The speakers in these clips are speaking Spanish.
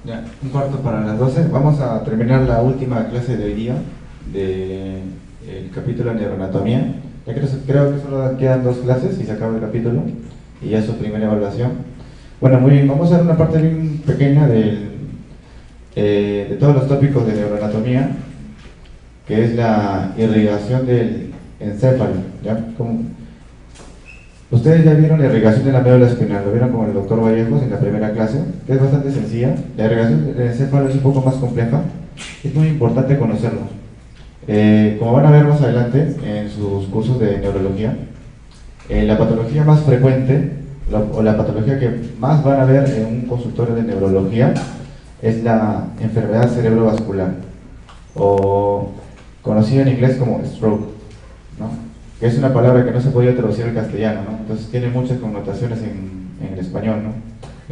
Ya, un cuarto para las 12. Vamos a terminar la última clase de hoy día del capítulo de neuroanatomía. Ya creo que solo quedan 2 clases y se acaba el capítulo y ya es su primera evaluación. Bueno, muy bien, vamos a ver una parte bien pequeña de todos los tópicos de neuroanatomía, que es la irrigación del encéfalo. ¿Ya? Ustedes ya vieron la irrigación de la médula espinal, lo vieron con el doctor Vallejos en la primera clase, que es bastante sencilla. La irrigación del encéfalo es un poco más compleja, es muy importante conocerlo. Como van a ver más adelante en sus cursos de neurología, la patología más frecuente o la patología que más van a ver en un consultorio de neurología es la enfermedad cerebrovascular, o conocida en inglés como stroke, ¿no? Que es una palabra que no se podía traducir al castellano, ¿no? Entonces tiene muchas connotaciones en el español, ¿no?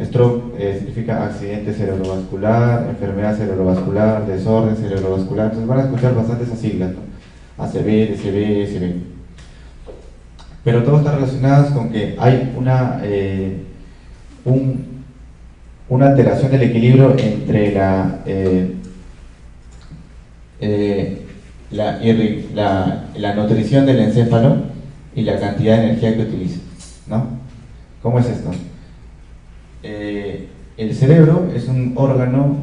Stroke significa accidente cerebrovascular, enfermedad cerebrovascular, desorden cerebrovascular. Entonces van a escuchar bastante esas siglas, ¿no? ACV, DCV, SB. Pero todo está relacionado con que hay una alteración del equilibrio entre la nutrición del encéfalo y la cantidad de energía que utiliza, ¿no? ¿Cómo es esto? El cerebro es un órgano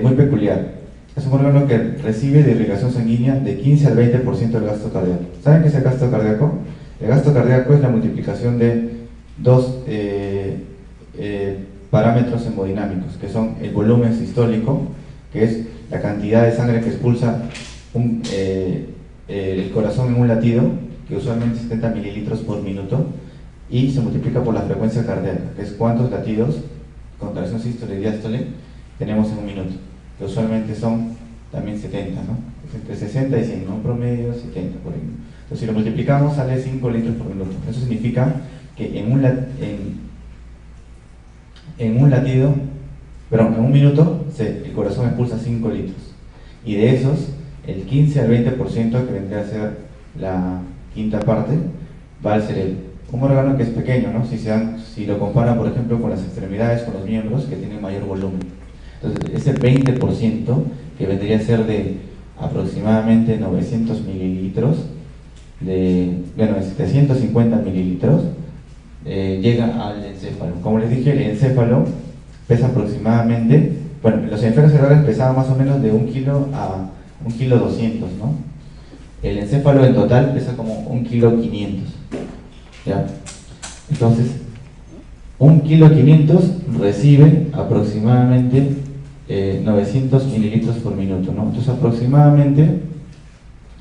muy peculiar. Es un órgano que recibe de irrigación sanguínea de 15 al 20% del gasto cardíaco. ¿Saben qué es el gasto cardíaco? El gasto cardíaco es la multiplicación de dos parámetros hemodinámicos, que son el volumen sistólico, que es la cantidad de sangre que expulsa el corazón en un latido, que usualmente es 70 mililitros por minuto, y se multiplica por la frecuencia cardíaca, que es cuántos latidos, contracción sístole y diástole, tenemos en un minuto, que usualmente son también 70, ¿no? Entre 60 y 100, ¿no? Un promedio 70 por minuto. Entonces, si lo multiplicamos, sale 5 litros por minuto. Eso significa que en un minuto, el corazón expulsa 5 litros. Y de esos, el 15 al 20%, que vendría a ser la quinta parte, va al cerebro. Un órgano que es pequeño, ¿no? Si lo comparan, por ejemplo, con las extremidades, con los miembros, que tienen mayor volumen. Entonces, ese 20%, que vendría a ser de aproximadamente 900 mililitros, de 750 mililitros, llega al encéfalo. Como les dije, el encéfalo pesa aproximadamente, bueno, los hemisferios cerebrales pesaban más o menos de 1 kilo a 1 kilo 200, ¿no? El encéfalo en total pesa como 1 kilo 500, ¿ya? Entonces, 1 kilo 500 recibe aproximadamente 900 mililitros por minuto, ¿no? Entonces, aproximadamente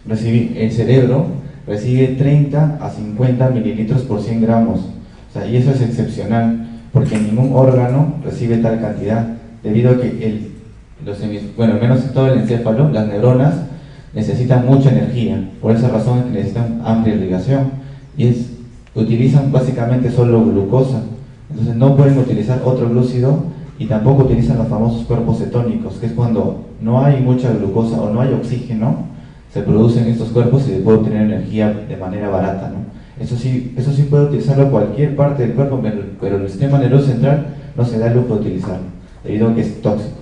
el cerebro recibe 30 a 50 mililitros por 100 gramos. O sea, y eso es excepcional, porque ningún órgano recibe tal cantidad, debido a que al menos en todo el encéfalo, las neuronas necesitan mucha energía. Por esa razón es que necesitan amplia irrigación, y utilizan básicamente solo glucosa. Entonces no pueden utilizar otro glúcido, y tampoco utilizan los famosos cuerpos cetónicos, que es cuando no hay mucha glucosa o no hay oxígeno, se producen estos cuerpos y se puede obtener energía de manera barata, ¿no? Eso sí puede utilizarlo cualquier parte del cuerpo, pero el sistema nervioso central no se da el lujo de utilizarlo, debido a que es tóxico.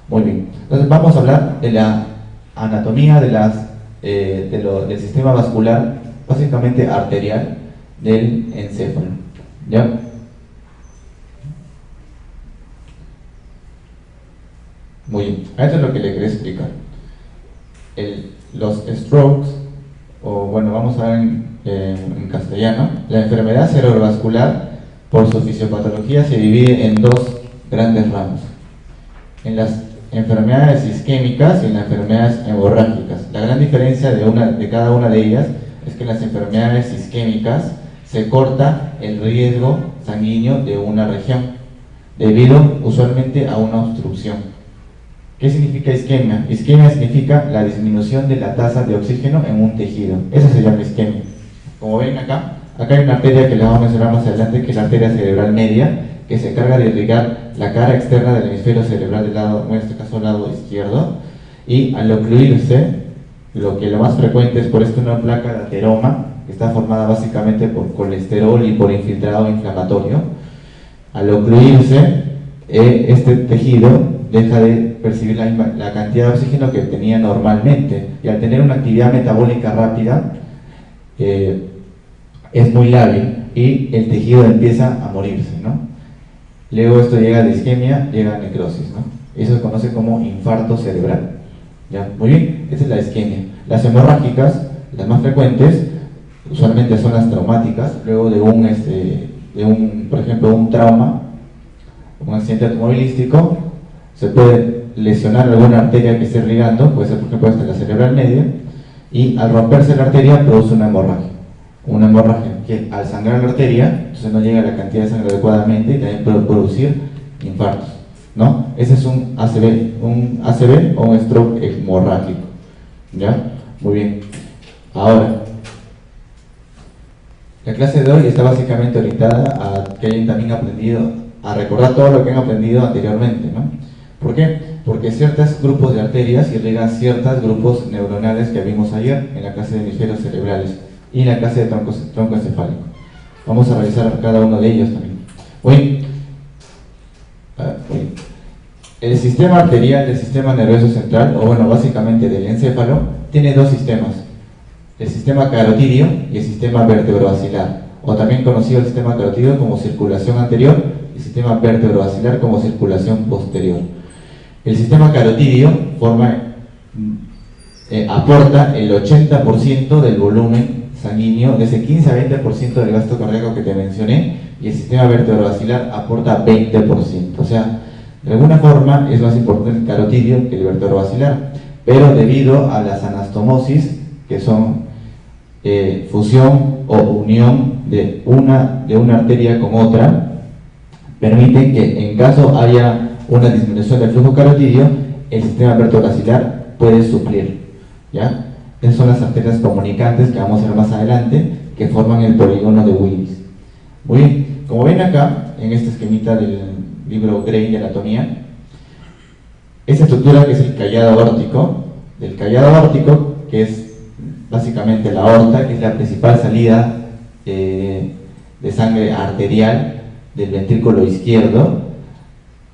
Muy bien, entonces vamos a hablar de la anatomía del sistema vascular, básicamente arterial, del encéfalo, ¿ya? Muy bien, esto es lo que le quería explicar. Los strokes, o bueno, vamos a ver en castellano, la enfermedad cerebrovascular, por su fisiopatología, se divide en 2 grandes ramos: en las enfermedades isquémicas y en las enfermedades hemorrágicas. La gran diferencia de cada una de ellas es que en las enfermedades isquémicas se corta el riesgo sanguíneo de una región, debido usualmente a una obstrucción. ¿Qué significa isquemia? Isquemia significa la disminución de la tasa de oxígeno en un tejido. Eso se llama isquemia. Como ven acá hay una arteria que la vamos a mencionar más adelante, que es la arteria cerebral media, que se encarga de irrigar la cara externa del hemisferio cerebral del lado, en este caso, lado izquierdo, y al ocluirse, lo más frecuente es por esto una placa de ateroma, que está formada básicamente por colesterol y por infiltrado inflamatorio. Al ocluirse, este tejido deja de percibir la cantidad de oxígeno que tenía normalmente, y al tener una actividad metabólica rápida es muy lábil y el tejido empieza a morirse, ¿no? Luego esto llega a la isquemia, llega a necrosis, ¿no? Eso se conoce como infarto cerebral. ¿Ya? Muy bien, esa es la isquemia. Las hemorrágicas, las más frecuentes, usualmente son las traumáticas, luego de por ejemplo, un trauma, un accidente automovilístico, se puede lesionar alguna arteria que esté irrigando, puede ser por ejemplo esta, la cerebral media, y al romperse la arteria produce una hemorragia. Una hemorragia que al sangrar la arteria, entonces no llega la cantidad de sangre adecuadamente y también puede producir infartos, ¿no? Ese es un ACV o un stroke hemorrágico. ¿Ya? Muy bien. Ahora, la clase de hoy está básicamente orientada a que hayan también aprendido, a recordar todo lo que han aprendido anteriormente, ¿no? ¿Por qué? Porque ciertos grupos de arterias irrigan ciertos grupos neuronales que vimos ayer en la clase de hemisferios cerebrales y en la clase de tronco encefálico. Vamos a revisar cada uno de ellos también. Bien. El sistema arterial del sistema nervioso central, o bueno, básicamente del encéfalo, tiene dos sistemas: el sistema carotidio y el sistema vertebrovascular, o también conocido el sistema carotidio como circulación anterior y el sistema vertebrovascular como circulación posterior. El sistema carotidio aporta el 80% del volumen sanguíneo, de ese 15 a 20% del gasto cardíaco que te mencioné, y el sistema vertebrovascular aporta 20%. O sea, de alguna forma es más importante el carotidio que el vertebrovascular, pero debido a las anastomosis, que son fusión o unión de una arteria con otra, permiten que en caso haya una disminución del flujo carotidio, el sistema vertebrovascular puede suplir, ¿ya? Esas son las arterias comunicantes que vamos a ver más adelante, que forman el polígono de Willis. Muy bien, como ven acá, en esta esquemita del libro Gray de anatomía, esta estructura que es el callado aórtico, del callado aórtico, que es básicamente la aorta, que es la principal salida de sangre arterial del ventrículo izquierdo,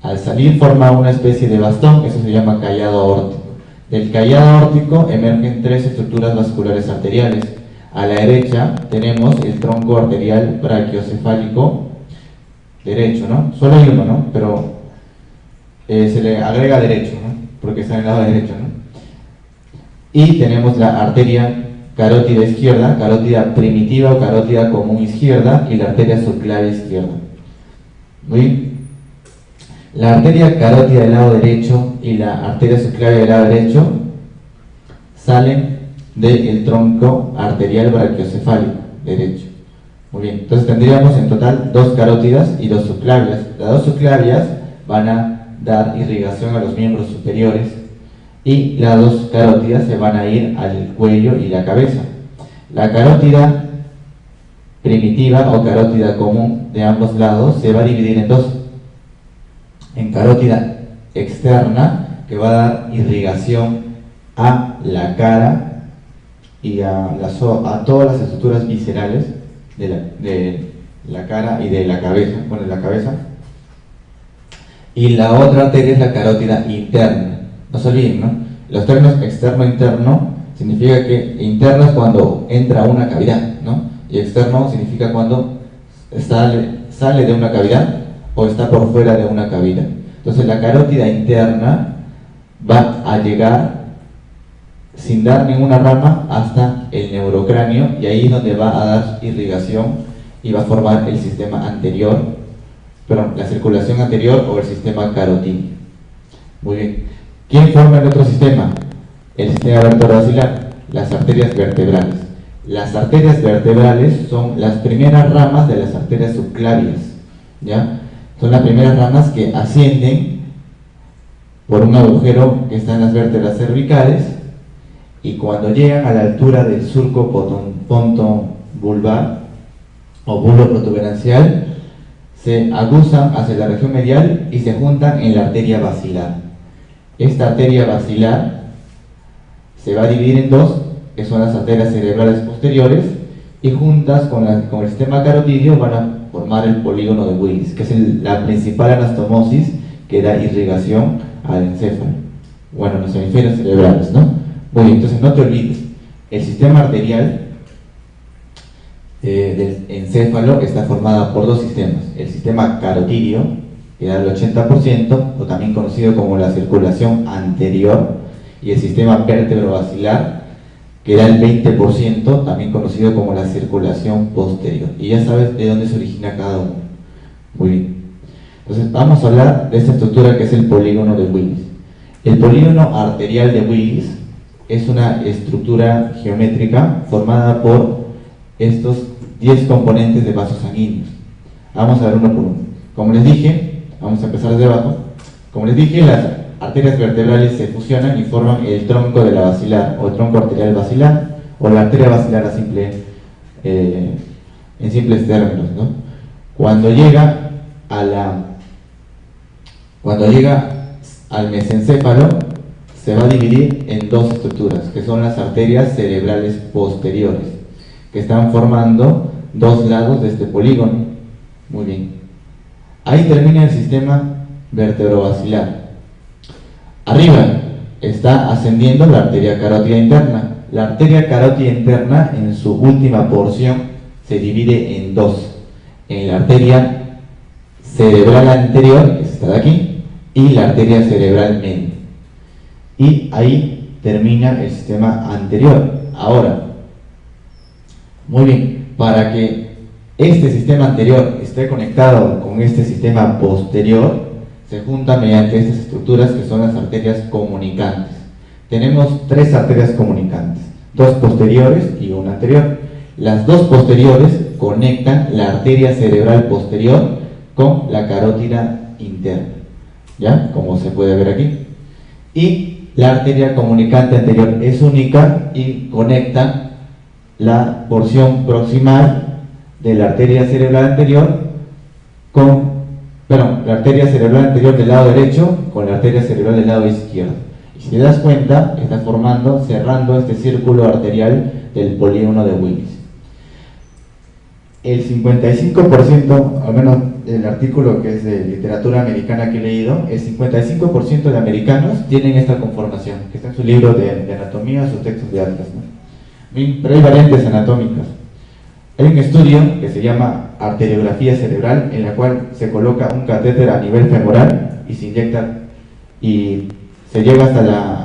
al salir forma una especie de bastón, eso se llama callado aórtico. Del callado aórtico emergen tres estructuras vasculares arteriales. A la derecha tenemos el tronco arterial brachiocefálico derecho, ¿no? Solo hay uno, ¿no? Pero se le agrega derecho, ¿no? Porque está en el lado derecho, ¿no? Y tenemos la arteria carótida izquierda, carótida primitiva o carótida común izquierda, y la arteria subclavia izquierda. Muy bien. La arteria carótida del lado derecho y la arteria subclavia del lado derecho salen del tronco arterial brachiocefálico derecho. Muy bien, entonces tendríamos en total dos carótidas y dos subclavias. Las dos subclavias van a dar irrigación a los miembros superiores y las dos carótidas se van a ir al cuello y la cabeza. La carótida primitiva o carótida común de ambos lados se va a dividir en dos: en carótida externa, que va a dar irrigación a la cara y a todas las estructuras viscerales de la cara y de la cabeza, bueno, de la cabeza. Y la otra arteria es la carótida interna. No se olviden, ¿no? Los términos externo e interno significa que interno es cuando entra a una cavidad, ¿no? Y externo significa cuando sale de una cavidad o está por fuera de una cavidad. Entonces la carótida interna va a llegar sin dar ninguna rama hasta el neurocráneo, y ahí es donde va a dar irrigación y va a formar el sistema anterior, perdón, la circulación anterior o el sistema carotídeo. Muy bien. ¿Quién forma el otro sistema? El sistema vertebrovascular, las arterias vertebrales. Las arterias vertebrales son las primeras ramas de las arterias subclavias, ¿ya? Son las primeras ramas que ascienden por un agujero que está en las vértebras cervicales, y cuando llegan a la altura del surco ponto-vulvar o bulbo protuberancial, se aguzan hacia la región medial y se juntan en la arteria basilar. Esta arteria basilar se va a dividir en dos, que son las arterias cerebrales posteriores, y juntas con el sistema carotidio van a formar el polígono de Willis, que es la principal anastomosis que da irrigación al encéfalo, bueno, los hemisferios cerebrales, ¿no? Muy bien, entonces no te olvides, el sistema arterial del encéfalo está formado por dos sistemas: el sistema carotidio, que da el 80%, o también conocido como la circulación anterior, y el sistema vértebro-basilar, que da el 20%, también conocido como la circulación posterior. Y ya sabes de dónde se origina cada uno. Muy bien. Entonces vamos a hablar de esta estructura que es el polígono de Willis. El polígono arterial de Willis es una estructura geométrica formada por estos 10 componentes de vasos sanguíneos. Vamos a ver uno por uno. Como les dije, vamos a empezar desde abajo. Como les dije, las arterias vertebrales se fusionan y forman el tronco de la basilar, o el tronco arterial basilar, o la arteria basilar en simples términos, ¿no? Cuando llega al mesencéfalo, se va a dividir en dos estructuras, que son las arterias cerebrales posteriores, que están formando dos lados de este polígono. Muy bien. Ahí termina el sistema vertebrovascular. Arriba está ascendiendo la arteria carótida interna. La arteria carótida interna, en su última porción, se divide en dos: en la arteria cerebral anterior, que está de aquí, y la arteria cerebral media. Y ahí termina el sistema anterior. Ahora, muy bien, para que este sistema anterior esté conectado con este sistema posterior, se junta mediante estas estructuras que son las arterias comunicantes. Tenemos tres arterias comunicantes, dos posteriores y una anterior. Las dos posteriores conectan la arteria cerebral posterior con la carótida interna, ¿ya? Como se puede ver aquí. Y la arteria comunicante anterior es única y conecta la porción proximal de la arteria cerebral anterior la arteria cerebral anterior del lado derecho con la arteria cerebral del lado izquierdo. Y si te das cuenta, está cerrando este círculo arterial del polígono de Willis. El 55%, al menos del artículo que es de literatura americana que he leído, el 55% de americanos tienen esta conformación, que está en su libro de anatomía, sus textos de atlas, ¿no? Pero hay variantes anatómicas. Hay un estudio que se llama arteriografía cerebral, en la cual se coloca un catéter a nivel femoral y se inyecta y se lleva hasta las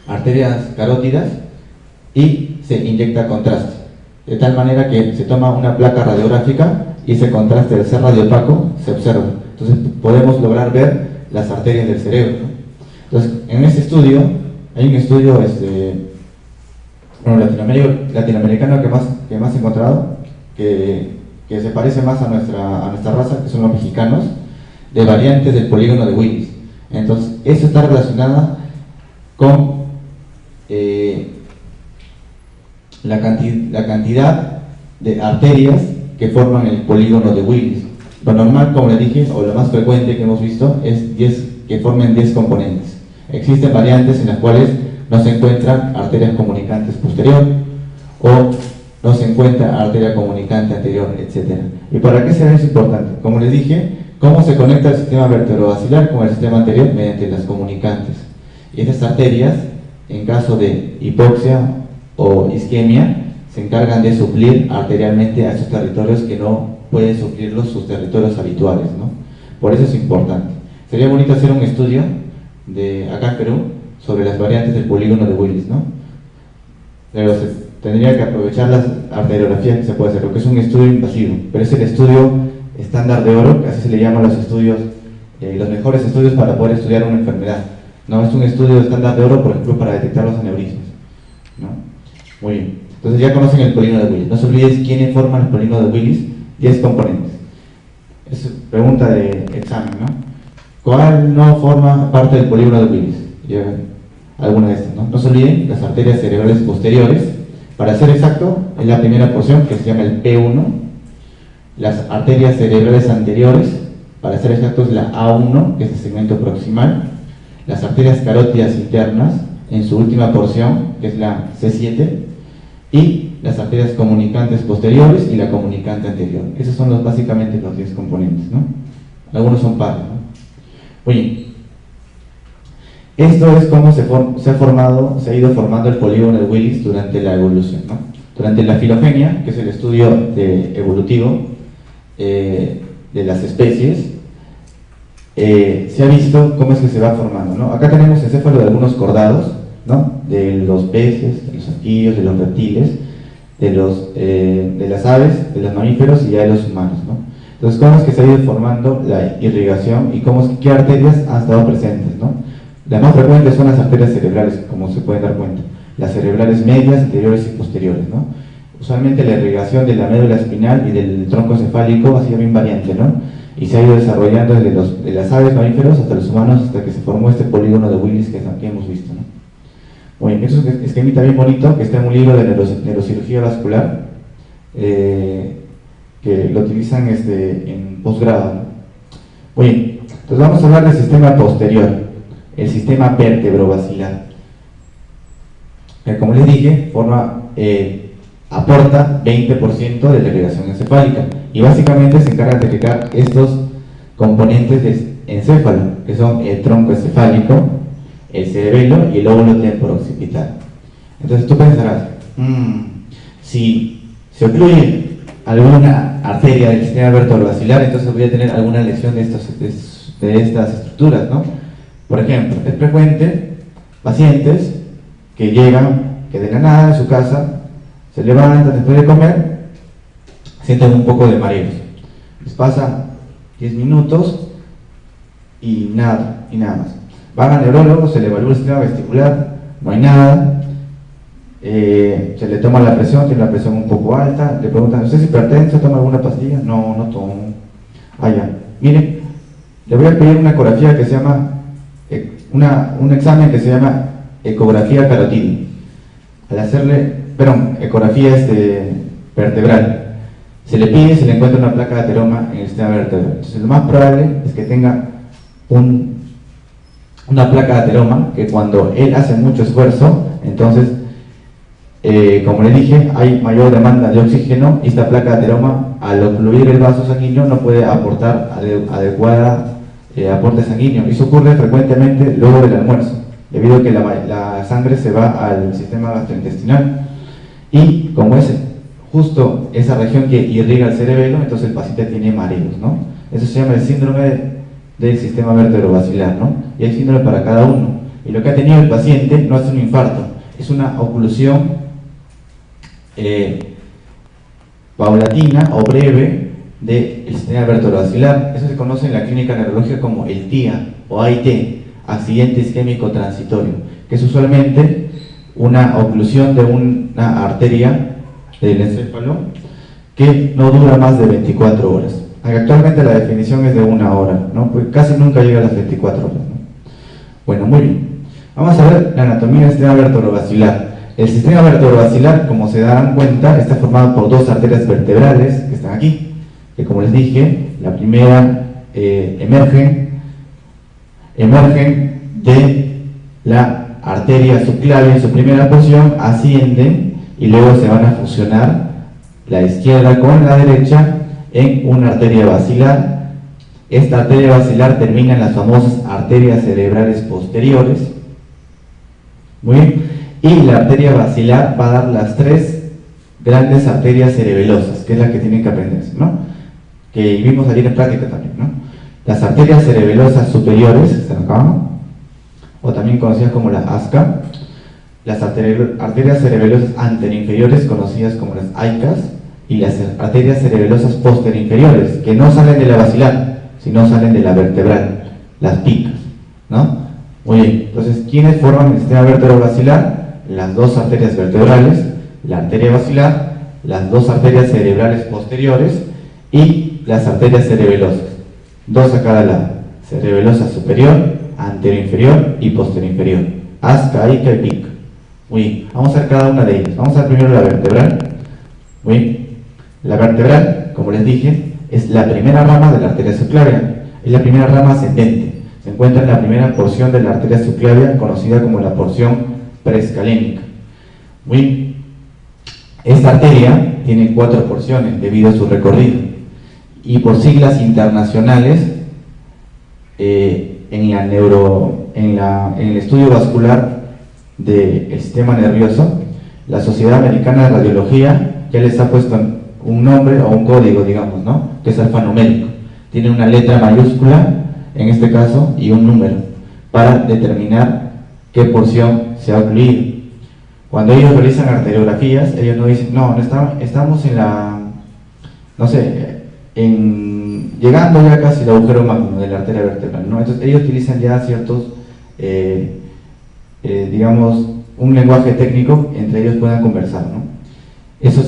arterias carótidas y se inyecta contraste, de tal manera que se toma una placa radiográfica y ese contraste, al ser radiopaco, se observa. Entonces podemos lograr ver las arterias del cerebro, ¿no? Entonces, en ese estudio, hay un estudio latinoamericano que más he encontrado, que se parece más a nuestra raza, que son los mexicanos, de variantes del polígono de Willis. Entonces, eso está relacionado con la cantidad de arterias que forman el polígono de Willis. Lo normal, como les dije, o lo más frecuente que hemos visto, es que formen 10 componentes. Existen variantes en las cuales no se encuentran arterias comunicantes posterior o no se encuentra arteria comunicante anterior, etc. ¿Y para qué será eso importante? Como les dije, ¿cómo se conecta el sistema vertebrovascular con el sistema anterior? Mediante las comunicantes. Y estas arterias, en caso de hipoxia o isquemia, se encargan de suplir arterialmente a esos territorios que no pueden suplirlos sus territorios habituales, ¿no? Por eso es importante. Sería bonito hacer un estudio acá en Perú sobre las variantes del polígono de Willis, ¿no? Pero tendría que aprovechar las arteriografías que se puede hacer, porque es un estudio invasivo, pero es el estudio estándar de oro, que así se le llama a los estudios, los mejores estudios para poder estudiar una enfermedad. No es un estudio estándar de oro, por ejemplo, para detectar los aneurismas, ¿no? Muy bien. Entonces ya conocen el polígono de Willis. No se olviden quiénes forman el polígono de Willis. 10 componentes. Es pregunta de examen, ¿no? ¿Cuál no forma parte del polígono de Willis? Alguna de estas, ¿no? No se olviden las arterias cerebrales posteriores. Para ser exacto, es la primera porción, que se llama el P1. Las arterias cerebrales anteriores, para ser exacto, es la A1, que es el segmento proximal. Las arterias carótidas internas, en su última porción, que es la C7. Y las arterias comunicantes posteriores y la comunicante anterior. Esos son básicamente los 10 componentes, ¿no? Algunos son pares, ¿no? Oye, esto es cómo se ha ido formando el polígono de Willis durante la evolución, ¿no? Durante la filogenia, que es el estudio evolutivo de las especies, se ha visto cómo es que se va formando, ¿no? Acá tenemos encéfalo de algunos cordados, ¿no? De los peces, de los anfibios, de los reptiles, de las aves, de los mamíferos y ya de los humanos, ¿no? Entonces, cómo es que se ha ido formando la irrigación y qué arterias han estado presentes, ¿no? Las más frecuentes son las arterias cerebrales, como se pueden dar cuenta, las cerebrales medias, anteriores y posteriores, ¿no? Usualmente la irrigación de la médula espinal y del tronco cefálico ha sido bien variante, ¿no? Y se ha ido desarrollando desde de las aves, mamíferos hasta los humanos, hasta que se formó este polígono de Willis que hemos visto, ¿no? Muy bien, eso es un esquemita bien bonito que está en un libro de neurocirugía vascular, que lo utilizan en posgrado, ¿no? Muy bien, entonces vamos a hablar del sistema posterior, el sistema vértebro-basilar. Como les dije, aporta 20% de la irrigación encefálica y básicamente se encarga de irrigar estos componentes de encéfalo, que son el tronco encefálico, el cerebelo y el lóbulo temporooccipital. Entonces tú pensarás, si se ocluye alguna arteria del sistema vértebro-basilar, entonces voy a tener alguna lesión de estas estructuras, ¿no? Por ejemplo, es frecuente pacientes que llegan, que de la nada en su casa se levantan después de comer, sienten un poco de mareos. Les pasa 10 minutos y nada más. Van al neurólogo, se le evalúa el sistema vestibular, no hay nada, se le toma la presión, tiene la presión un poco alta, le preguntan, ¿usted es hipertenso? ¿Toma alguna pastilla? No, no tomo. Ya. Miren, le voy a pedir una ecografía que se llama, un examen que se llama ecografía carotídea. Al hacerle, ecografía vertebral, se le pide, se le encuentra una placa de ateroma en el sistema vertebral. Entonces lo más probable es que tenga una placa de ateroma, que cuando él hace mucho esfuerzo, entonces, como le dije, hay mayor demanda de oxígeno y esta placa de ateroma, al ocluir el vaso sanguíneo, no puede aportar adecuada aporte sanguíneo. Y eso ocurre frecuentemente luego del almuerzo, debido a que la sangre se va al sistema gastrointestinal. Y como es justo esa región que irriga el cerebelo, entonces el paciente tiene mareos, ¿no? Eso se llama el síndrome del sistema vértebro-basilar, ¿no? Y hay síndrome para cada uno. Y lo que ha tenido el paciente no es un infarto, es una oclusión paulatina o breve del sistema vértebro-basilar. Eso se conoce en la clínica neurológica como el TIA o AIT, accidente isquémico transitorio, que es usualmente una oclusión de una arteria del encéfalo que no dura más de 24 horas. Actualmente la definición es de 1 hora, ¿no? Pues casi nunca llega a las 24 horas, ¿no? Bueno, muy bien. Vamos a ver la anatomía del sistema vértebro-basilar. El sistema vértebro-basilar, como se darán cuenta, está formado por 2 arterias vertebrales que están aquí, que como les dije, la primera emergen de la arteria subclavia en su primera porción, ascienden y luego se van a fusionar la izquierda con la derecha en una arteria basilar. Esta arteria basilar termina en las famosas arterias cerebrales posteriores. Muy bien. Y la arteria basilar va a dar las 3 grandes arterias cerebelosas, que es la que tienen que aprenderse, ¿no? Que vimos ayer en práctica también, ¿no? Las arterias cerebelosas superiores, que están acá, ¿no? O también conocidas como la ASCA, las arterias cerebelosas anterinferiores, conocidas como las AICAS, y las arterias cerebelosas posteriores, que no salen de la basilar, sino salen de la vertebral, las PICAS, ¿no? Muy bien, entonces, ¿quiénes forman el sistema vértebro-basilar? Las 2 arterias vertebrales, la arteria basilar, las 2 arterias cerebrales posteriores y las arterias cerebelosas, 2 a cada lado, cerebelosa superior, anteroinferior y posterior, ASCA, AICA y PICA. Muy bien, vamos a ver cada una de ellas. Vamos a ver primero la vertebral. Muy bien, la vertebral, como les dije, es la primera rama de la arteria subclavia, es la primera rama ascendente, se encuentra en la primera porción de la arteria subclavia, conocida como la porción preescalénica. Muy bien, esta arteria tiene 4 porciones debido a su recorrido y por siglas internacionales en el estudio vascular del sistema nervioso, la Sociedad Americana de Radiología ya les ha puesto un nombre o un código, digamos, ¿no? Que es alfanumérico. Tiene una letra mayúscula, en este caso, y un número, para determinar qué porción se ha ocluido. Cuando ellos realizan arteriografías, ellos no dicen, no estamos en la, no sé, llegando ya casi al agujero magno de la arteria vertebral, ¿no? Entonces ellos utilizan ya ciertos, digamos, un lenguaje técnico, entre ellos puedan conversar, ¿no? Esta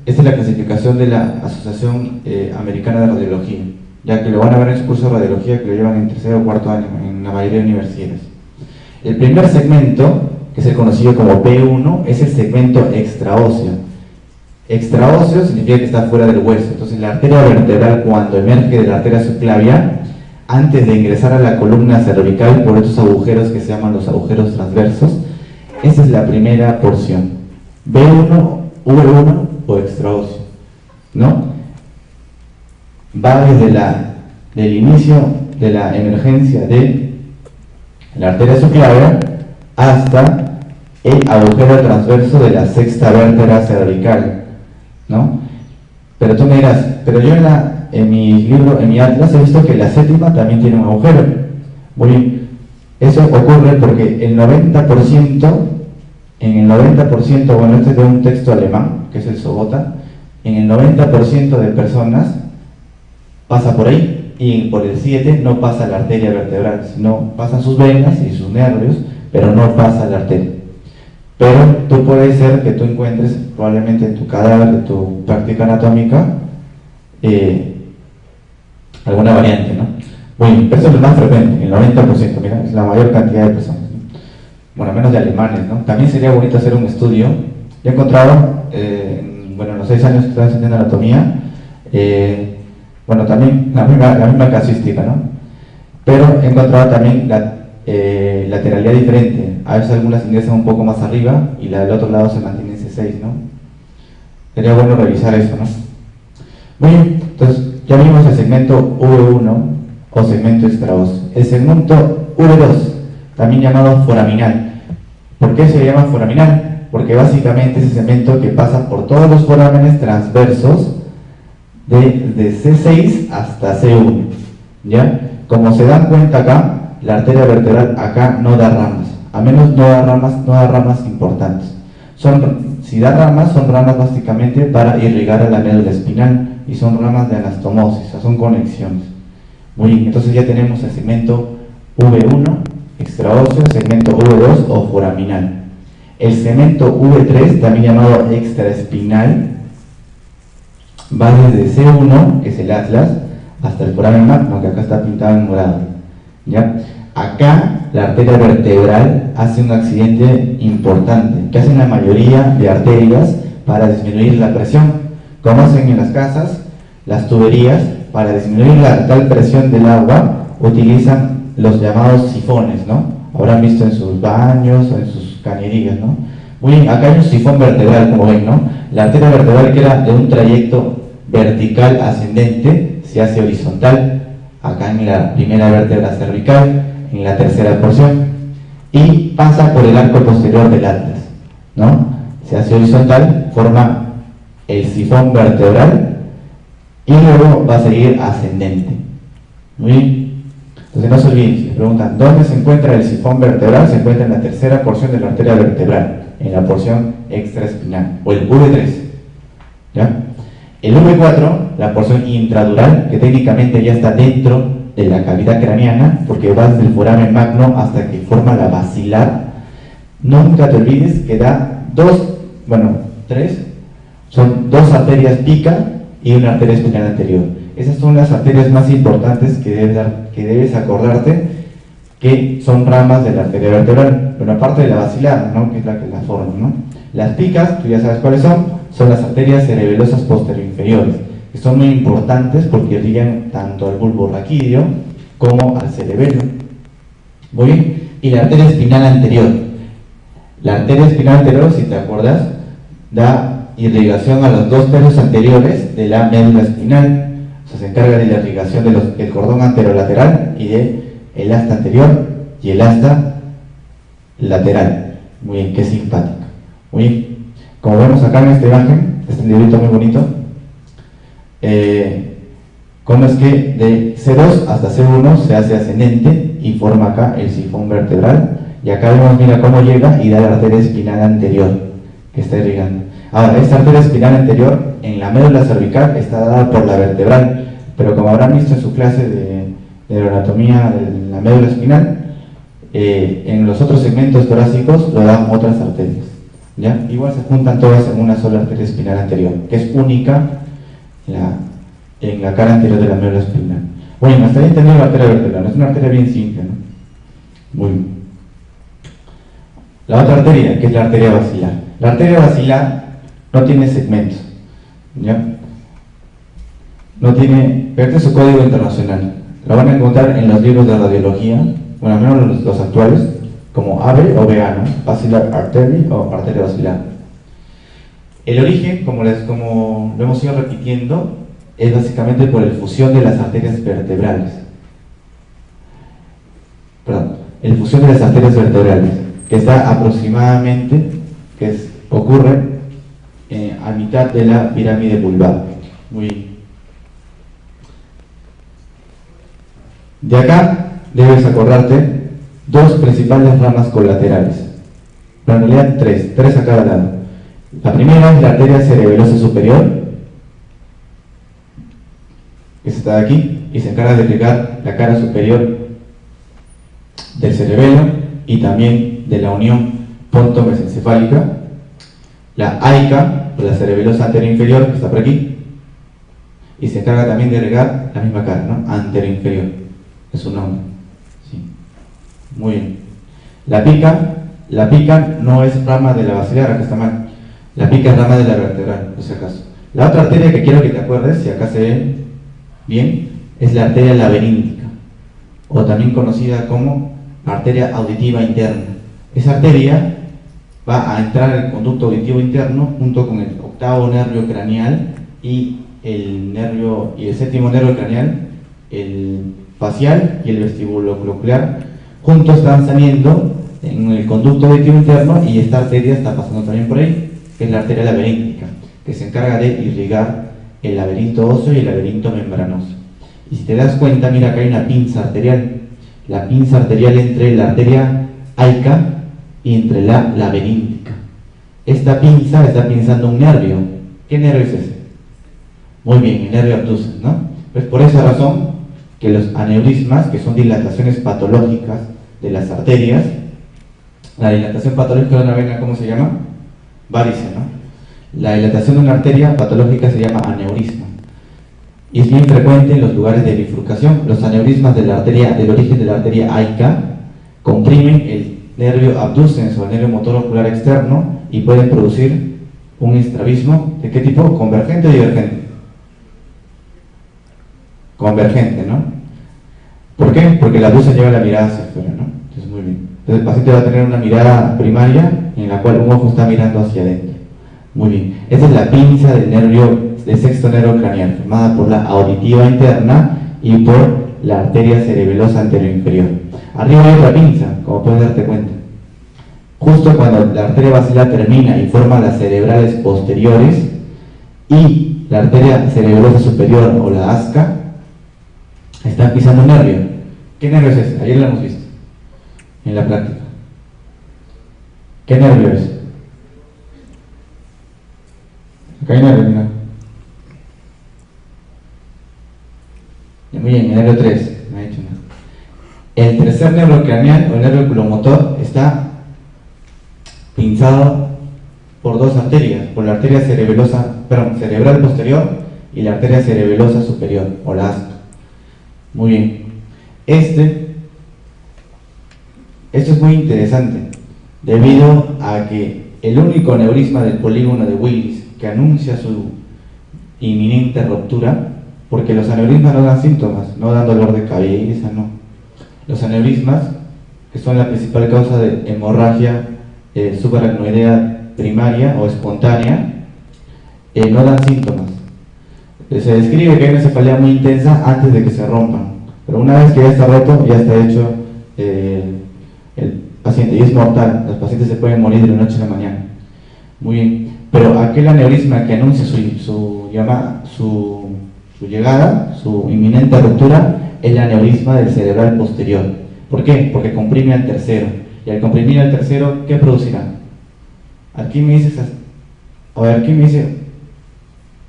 es la clasificación de la Asociación Americana de Radiología, ya que lo van a ver en su curso de radiología, que lo llevan en tercer o cuarto año en la mayoría de universidades. El primer segmento, que es el conocido como P1, es el segmento extraóseo. Extraóseo significa que está fuera del hueso. Entonces la arteria vertebral, cuando emerge de la arteria subclavia, antes de ingresar a la columna cervical por estos agujeros que se llaman los agujeros transversos, esa es la primera porción. B1, V1 o extraóseo, ¿no? Va desde del inicio de la emergencia de la arteria subclavia hasta el agujero transverso de la sexta vértebra cervical, ¿no? Pero tú me dirás, pero yo en mi libro, en mi atlas, he visto que la séptima también tiene un agujero. Muy bien, eso ocurre porque el 90%, bueno, este es de un texto alemán, que es el Sobota, en el 90% de personas pasa por ahí, y por el 7 no pasa la arteria vertebral, sino pasan sus venas y sus nervios, pero no pasa la arteria. Pero tú puede ser que tú encuentres probablemente en tu cadáver, de tu práctica anatómica, alguna variante, ¿no? Bueno, eso es lo más frecuente, el 90%, mira, es la mayor cantidad de personas, ¿no? Bueno, menos de alemanes, ¿no? También sería bonito hacer un estudio. Yo he encontrado, bueno, en los 6 años que estoy enseñando anatomía, bueno, también la misma casuística, ¿no? Pero he encontrado también la lateralidad diferente. A veces algunas ingresan un poco más arriba y la del otro lado se mantiene en C6, ¿no? Sería bueno revisar eso, ¿no? Muy bien, entonces ya vimos el segmento V1 o segmento extraóseo. El segmento V2, también llamado foraminal. ¿Por qué se llama foraminal? Porque básicamente es el segmento que pasa por todos los forámenes transversos de C6 hasta C1, ¿ya? Como se dan cuenta acá, la arteria vertebral acá no da ramas, a menos no da ramas importantes. Si da ramas, son ramas básicamente para irrigar a la médula espinal y son ramas de anastomosis, o sea, son conexiones. Muy bien, entonces ya tenemos el segmento V1, extraóseo, segmento V2 o foraminal. El segmento V3, también llamado extraespinal, va desde C1, que es el atlas, hasta el foramen magno, que acá está pintado en morado, ¿ya? Acá la arteria vertebral hace un accidente importante, que hacen la mayoría de arterias para disminuir la presión. Como hacen en las casas, las tuberías, para disminuir la tal presión del agua, utilizan los llamados sifones, ¿no? Habrán visto en sus baños o en sus cañerías, ¿no? Muy bien, acá hay un sifón vertebral, como ven, ¿no? La arteria vertebral, que era de un trayecto vertical ascendente, se hace horizontal, acá en la primera vértebra cervical, en la tercera porción, y pasa por el arco posterior del atlas, ¿no? Se hace horizontal, forma el sifón vertebral y luego va a seguir ascendente. Muy bien. Entonces no se olviden, si les preguntan ¿dónde se encuentra el sifón vertebral? Se encuentra en la tercera porción de la arteria vertebral, en la porción extraespinal, o el V3, ¿ya? El V4, la porción intradural, que técnicamente ya está dentro de la cavidad craneana, porque va desde el foramen magno hasta que forma la basilar. Nunca te olvides que da tres, son dos arterias pica y una arteria espinal anterior. Esas son las arterias más importantes que debes acordarte, que son ramas de la arteria vertebral, pero aparte de la basilar, ¿no? Que es la que la forma, ¿no? Las picas, tú ya sabes cuáles son las arterias cerebelosas posterior-inferiores, que son muy importantes porque irrigan tanto al bulbo raquídeo como al cerebelo. Muy bien. Y la arteria espinal anterior. La arteria espinal anterior, si te acuerdas, da irrigación a los dos tercios anteriores de la médula espinal. O sea, se encarga de la irrigación del cordón anterolateral y de el asta anterior y el asta lateral. Muy bien, qué simpático. Muy bien, como vemos acá en esta imagen, este librito muy bonito, cómo es que de C2 hasta C1 se hace ascendente y forma acá el sifón vertebral, y acá vemos, mira cómo llega y da la arteria espinal anterior que está irrigando. Ahora, esta arteria espinal anterior en la médula cervical está dada por la vertebral, pero como habrán visto en su clase de anatomía de la médula espinal, en los otros segmentos torácicos lo dan otras arterias, ¿ya? Igual se juntan todas en una sola arteria espinal anterior, que es única en la cara anterior de la médula espinal. Bueno, hasta ahí entendemos la arteria vertebral, es una arteria bien simple, ¿no? Muy bien. La otra arteria, que es la arteria basilar. La arteria basilar no tiene segmentos, ¿ya? No tiene, pero este es su código internacional. Lo van a encontrar en los libros de radiología, bueno, al menos los actuales, como AVE o VA, ¿no? Basilar artery o arteria basilar. El origen, como lo hemos ido repitiendo, es básicamente por la fusión de las arterias vertebrales. Perdón, la fusión de las arterias vertebrales, que está aproximadamente, ocurre a mitad de la pirámide vulvar. Muy bien. De acá debes acordarte dos principales ramas colaterales, pero en realidad tres a cada lado. La primera es la arteria cerebelosa superior, que está de aquí y se encarga de irrigar la cara superior del cerebelo y también de la unión ponto-mesencefálica. La AICA, o la cerebelosa anterior inferior, que está por aquí, y se encarga también de irrigar la misma cara, ¿no? Anterior inferior, es su nombre. Sí. Muy bien. La pica no es rama de la basilar, acá está mal. La pica es rama de la vertebral, por si acaso. La otra arteria que quiero que te acuerdes, si acá se ve bien, es la arteria laberíntica, o también conocida como arteria auditiva interna. Esa arteria va a entrar en el conducto auditivo interno junto con el octavo nervio craneal y el séptimo nervio craneal, el facial y el vestibulocochlear. Juntos están saliendo en el conducto auditivo interno, y esta arteria está pasando también por ahí, que es la arteria laberíntica, que se encarga de irrigar el laberinto óseo y el laberinto membranoso. Y si te das cuenta, mira acá hay una pinza arterial, la pinza arterial entre la arteria AICA y entre la laberíntica. Esta pinza está pinzando un nervio. ¿Qué nervio es ese? Muy bien, el nervio abducens, ¿no? Pues por esa razón que los aneurismas, que son dilataciones patológicas de las arterias, la dilatación patológica de una vena, ¿cómo se llama? Varice, ¿no? La dilatación de una arteria patológica se llama aneurisma, y es bien frecuente en los lugares de bifurcación. Los aneurismas del origen de la arteria AICA comprimen el nervio abducens o el nervio motor ocular externo y pueden producir un estrabismo. ¿De qué tipo? ¿Convergente o divergente? Convergente, ¿no? ¿Por qué? Porque el abducens lleva la mirada hacia afuera, ¿no? Entonces, muy bien. Entonces el paciente va a tener una mirada primaria en la cual un ojo está mirando hacia adentro. Muy bien. Esta es la pinza del sexto nervio craneal, formada por la auditiva interna y por la arteria cerebelosa anterior inferior. Arriba hay otra pinza, como puedes darte cuenta. Justo cuando la arteria basilar termina y forma las cerebrales posteriores y la arteria cerebelosa superior o la ASCA, está pisando un nervio. ¿Qué nervio es ese? Ayer lo hemos visto en la práctica. ¿Qué nervio es? Acá hay nervio, mira. Muy bien, el nervio 3, me ha dicho nada. El tercer nervio craneal o el nervio oculomotor está pinzado por dos arterias, por la arteria cerebral posterior y la arteria cerebelosa superior, o la ASCA. Muy bien. Esto es muy interesante, debido a que el único aneurisma del polígono de Willis que anuncia su inminente ruptura, porque los aneurismas no dan síntomas, no dan dolor de cabeza, no. Los aneurismas, que son la principal causa de hemorragia subaracnoidea primaria o espontánea, no dan síntomas. Se describe que hay una cefalea muy intensa antes de que se rompan, Pero una vez que ya está roto, ya está hecho el paciente, y es mortal. Los pacientes se pueden morir de la noche a la mañana. Muy bien. Pero aquel aneurisma que anuncia su llegada, su inminente ruptura, es el aneurisma del cerebral posterior. ¿Por qué? Porque comprime al tercero. Y al comprimir al tercero, ¿qué producirá? Aquí me dice,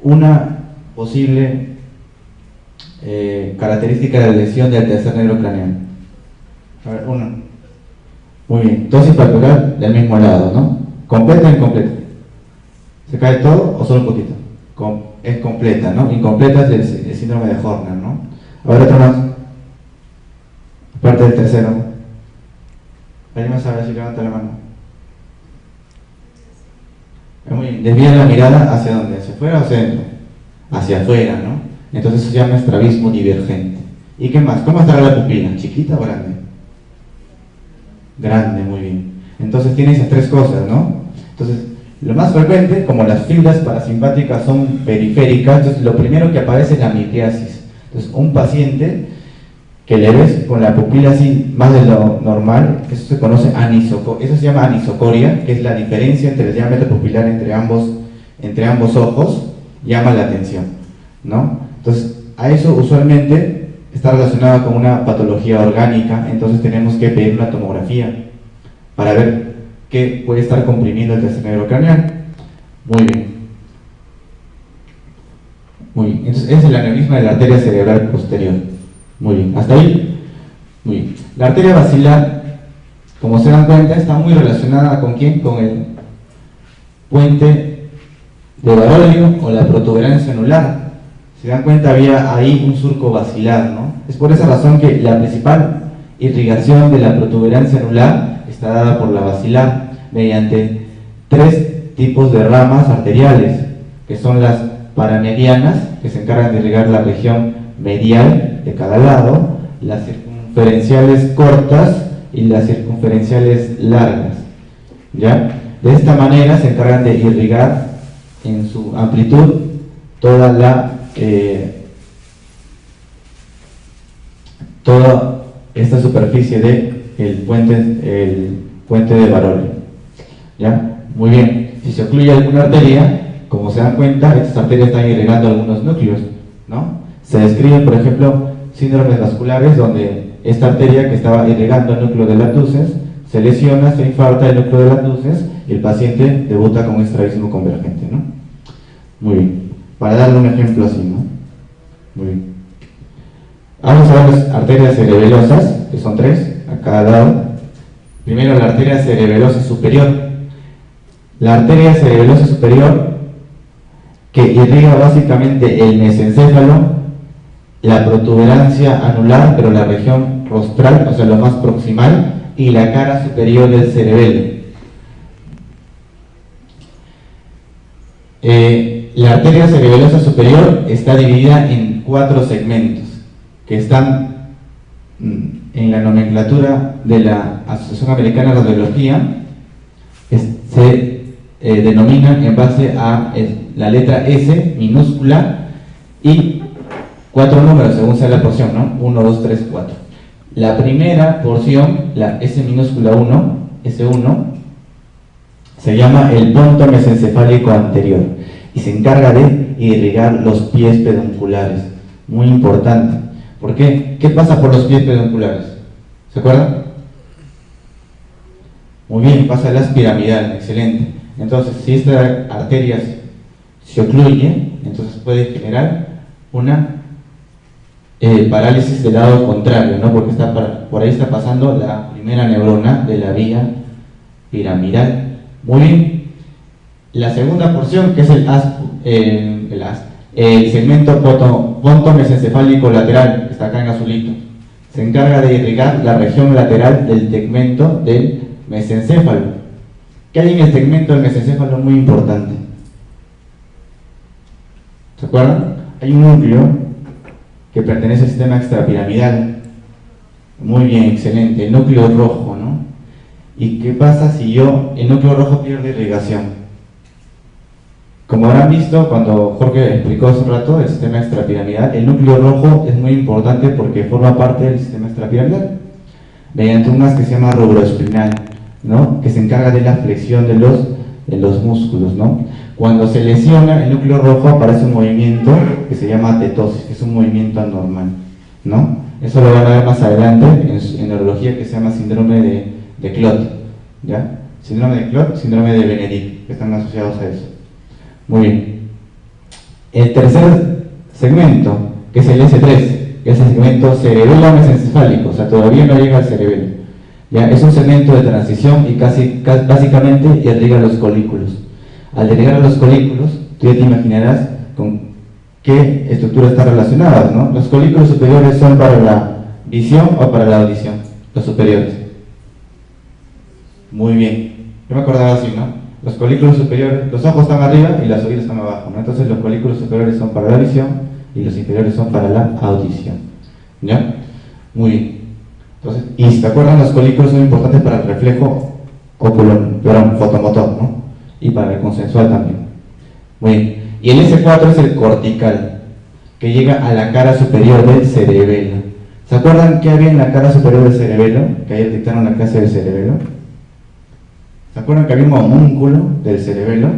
una posible característica de la lesión del tercer nervio craneal. A ver, uno. Muy bien. Dosis palpebral del mismo lado, ¿no? ¿Completa o incompleta? ¿Se cae todo o solo un poquito? Es completa, ¿no? Incompleta es el síndrome de Horner, ¿no? A ver, otro más. Aparte del tercero. ¿Alguien más sabe si levanta la mano? Muy bien. Desvía la mirada hacia dónde, hacia afuera o hacia adentro. Hacia afuera, ¿no? Entonces eso se llama estrabismo divergente. ¿Y qué más? ¿Cómo estará la pupila? ¿Chiquita o grande? Grande, muy bien. Entonces tiene esas tres cosas, ¿no? Entonces, lo más frecuente, como las fibras parasimpáticas son periféricas, entonces lo primero que aparece es la mitiasis. Entonces, un paciente que le ves con la pupila así más de lo normal, eso se conoce eso se llama anisocoria, que es la diferencia entre el diámetro pupilar entre ambos ojos, llama la atención, ¿no? Entonces, a eso usualmente está relacionado con una patología orgánica, entonces tenemos que pedir una tomografía para ver qué puede estar comprimiendo el tercer nervio craneal. Muy bien. Muy bien. Entonces, es el aneurisma de la arteria cerebral posterior. Muy bien. ¿Hasta ahí? Muy bien. La arteria basilar, como se dan cuenta, está muy relacionada ¿con quién? Con el puente de Barolio o la protuberancia anular. Se dan cuenta, había ahí un surco basilar, ¿no? Es por esa razón que la principal irrigación de la protuberancia anular está dada por la basilar mediante tres tipos de ramas arteriales, que son las paramedianas, que se encargan de irrigar la región medial de cada lado, las circunferenciales cortas y las circunferenciales largas, ¿ya? De esta manera se encargan de irrigar en su amplitud toda esta superficie del puente de Barolio, ¿ya? Muy bien. Si se ocluye alguna arteria, como se dan cuenta, estas arterias están irrigando algunos núcleos, ¿no? Se describen, por ejemplo, síndromes vasculares donde esta arteria que estaba irrigando el núcleo de Lattuces se lesiona, se infarta el núcleo de Lattuces y el paciente debuta con un estrabismo convergente, ¿no? Muy bien. Para darle un ejemplo así, ¿no? Muy bien. Vamos a ver las arterias cerebelosas, que son tres, a cada lado. Primero, la arteria cerebelosa superior. La arteria cerebelosa superior, que irriga básicamente el mesencéfalo, la protuberancia anular, pero la región rostral, o sea, lo más proximal, y la cara superior del cerebelo. La arteria cerebelosa superior está dividida en 4 segmentos que están en la nomenclatura de la Asociación Americana de Radiología. Se denominan en base a la letra S minúscula y 4 números según sea la porción, ¿no? 1, 2, 3, 4. La primera porción, la S minúscula 1, S1, se llama el ponto mesencefálico anterior y se encarga de irrigar los pies pedunculares. Muy importante. ¿Por qué? ¿Qué pasa por los pies pedunculares? ¿Se acuerdan? Muy bien, pasa el as piramidal, excelente. Entonces, si esta arteria se ocluye, entonces puede generar una parálisis del lado contrario, ¿no? Porque por ahí está pasando la primera neurona de la vía piramidal. Muy bien. La segunda porción, que es el segmento ponto mesencefálico lateral, que está acá en azulito, se encarga de irrigar la región lateral del tegmento del mesencéfalo. ¿Qué hay en el tegmento del mesencéfalo? Muy importante. ¿Se acuerdan? Hay un núcleo que pertenece al sistema extrapiramidal. Muy bien, excelente. El núcleo rojo, ¿no? ¿Y qué pasa si el núcleo rojo pierde irrigación? Como habrán visto cuando Jorge explicó hace un rato el sistema extrapiramidal, el núcleo rojo es muy importante porque forma parte del sistema extrapiramidal mediante un gas que se llama rubroespinal, ¿no? Que se encarga de la flexión de los músculos, ¿no? Cuando se lesiona el núcleo rojo aparece un movimiento que se llama tetosis, que es un movimiento anormal, ¿no? Eso lo van a ver más adelante en neurología, que se llama síndrome de Clot, ¿ya? Síndrome de Clot, síndrome de Benedict, que están asociados a eso. Muy bien. El tercer segmento, que es el S3, que es el segmento cerebelo-mesencefálico, o sea, todavía no llega al cerebelo. ¿Ya? Es un segmento de transición y básicamente irriga los colículos. Al irrigar los colículos, tú ya te imaginarás con qué estructura están relacionadas, ¿no? Los colículos superiores son para la visión o para la audición, los superiores. Muy bien. Yo me acordaba así, ¿no? Los colículos superiores, los ojos están arriba y las oídos están abajo, ¿no? Entonces los colículos superiores son para la visión y los inferiores son para la audición. ¿Ya? Muy bien. Entonces, y si te acuerdan, los colículos son importantes para el reflejo fotomotor, ¿no? Y para el consensual también. Muy bien. Y el S4 es el cortical, que llega a la cara superior del cerebelo. ¿Se acuerdan qué había en la cara superior del cerebelo? Que ayer dictaron la clase del cerebelo. ¿Se acuerdan que había un homúnculo del cerebelo?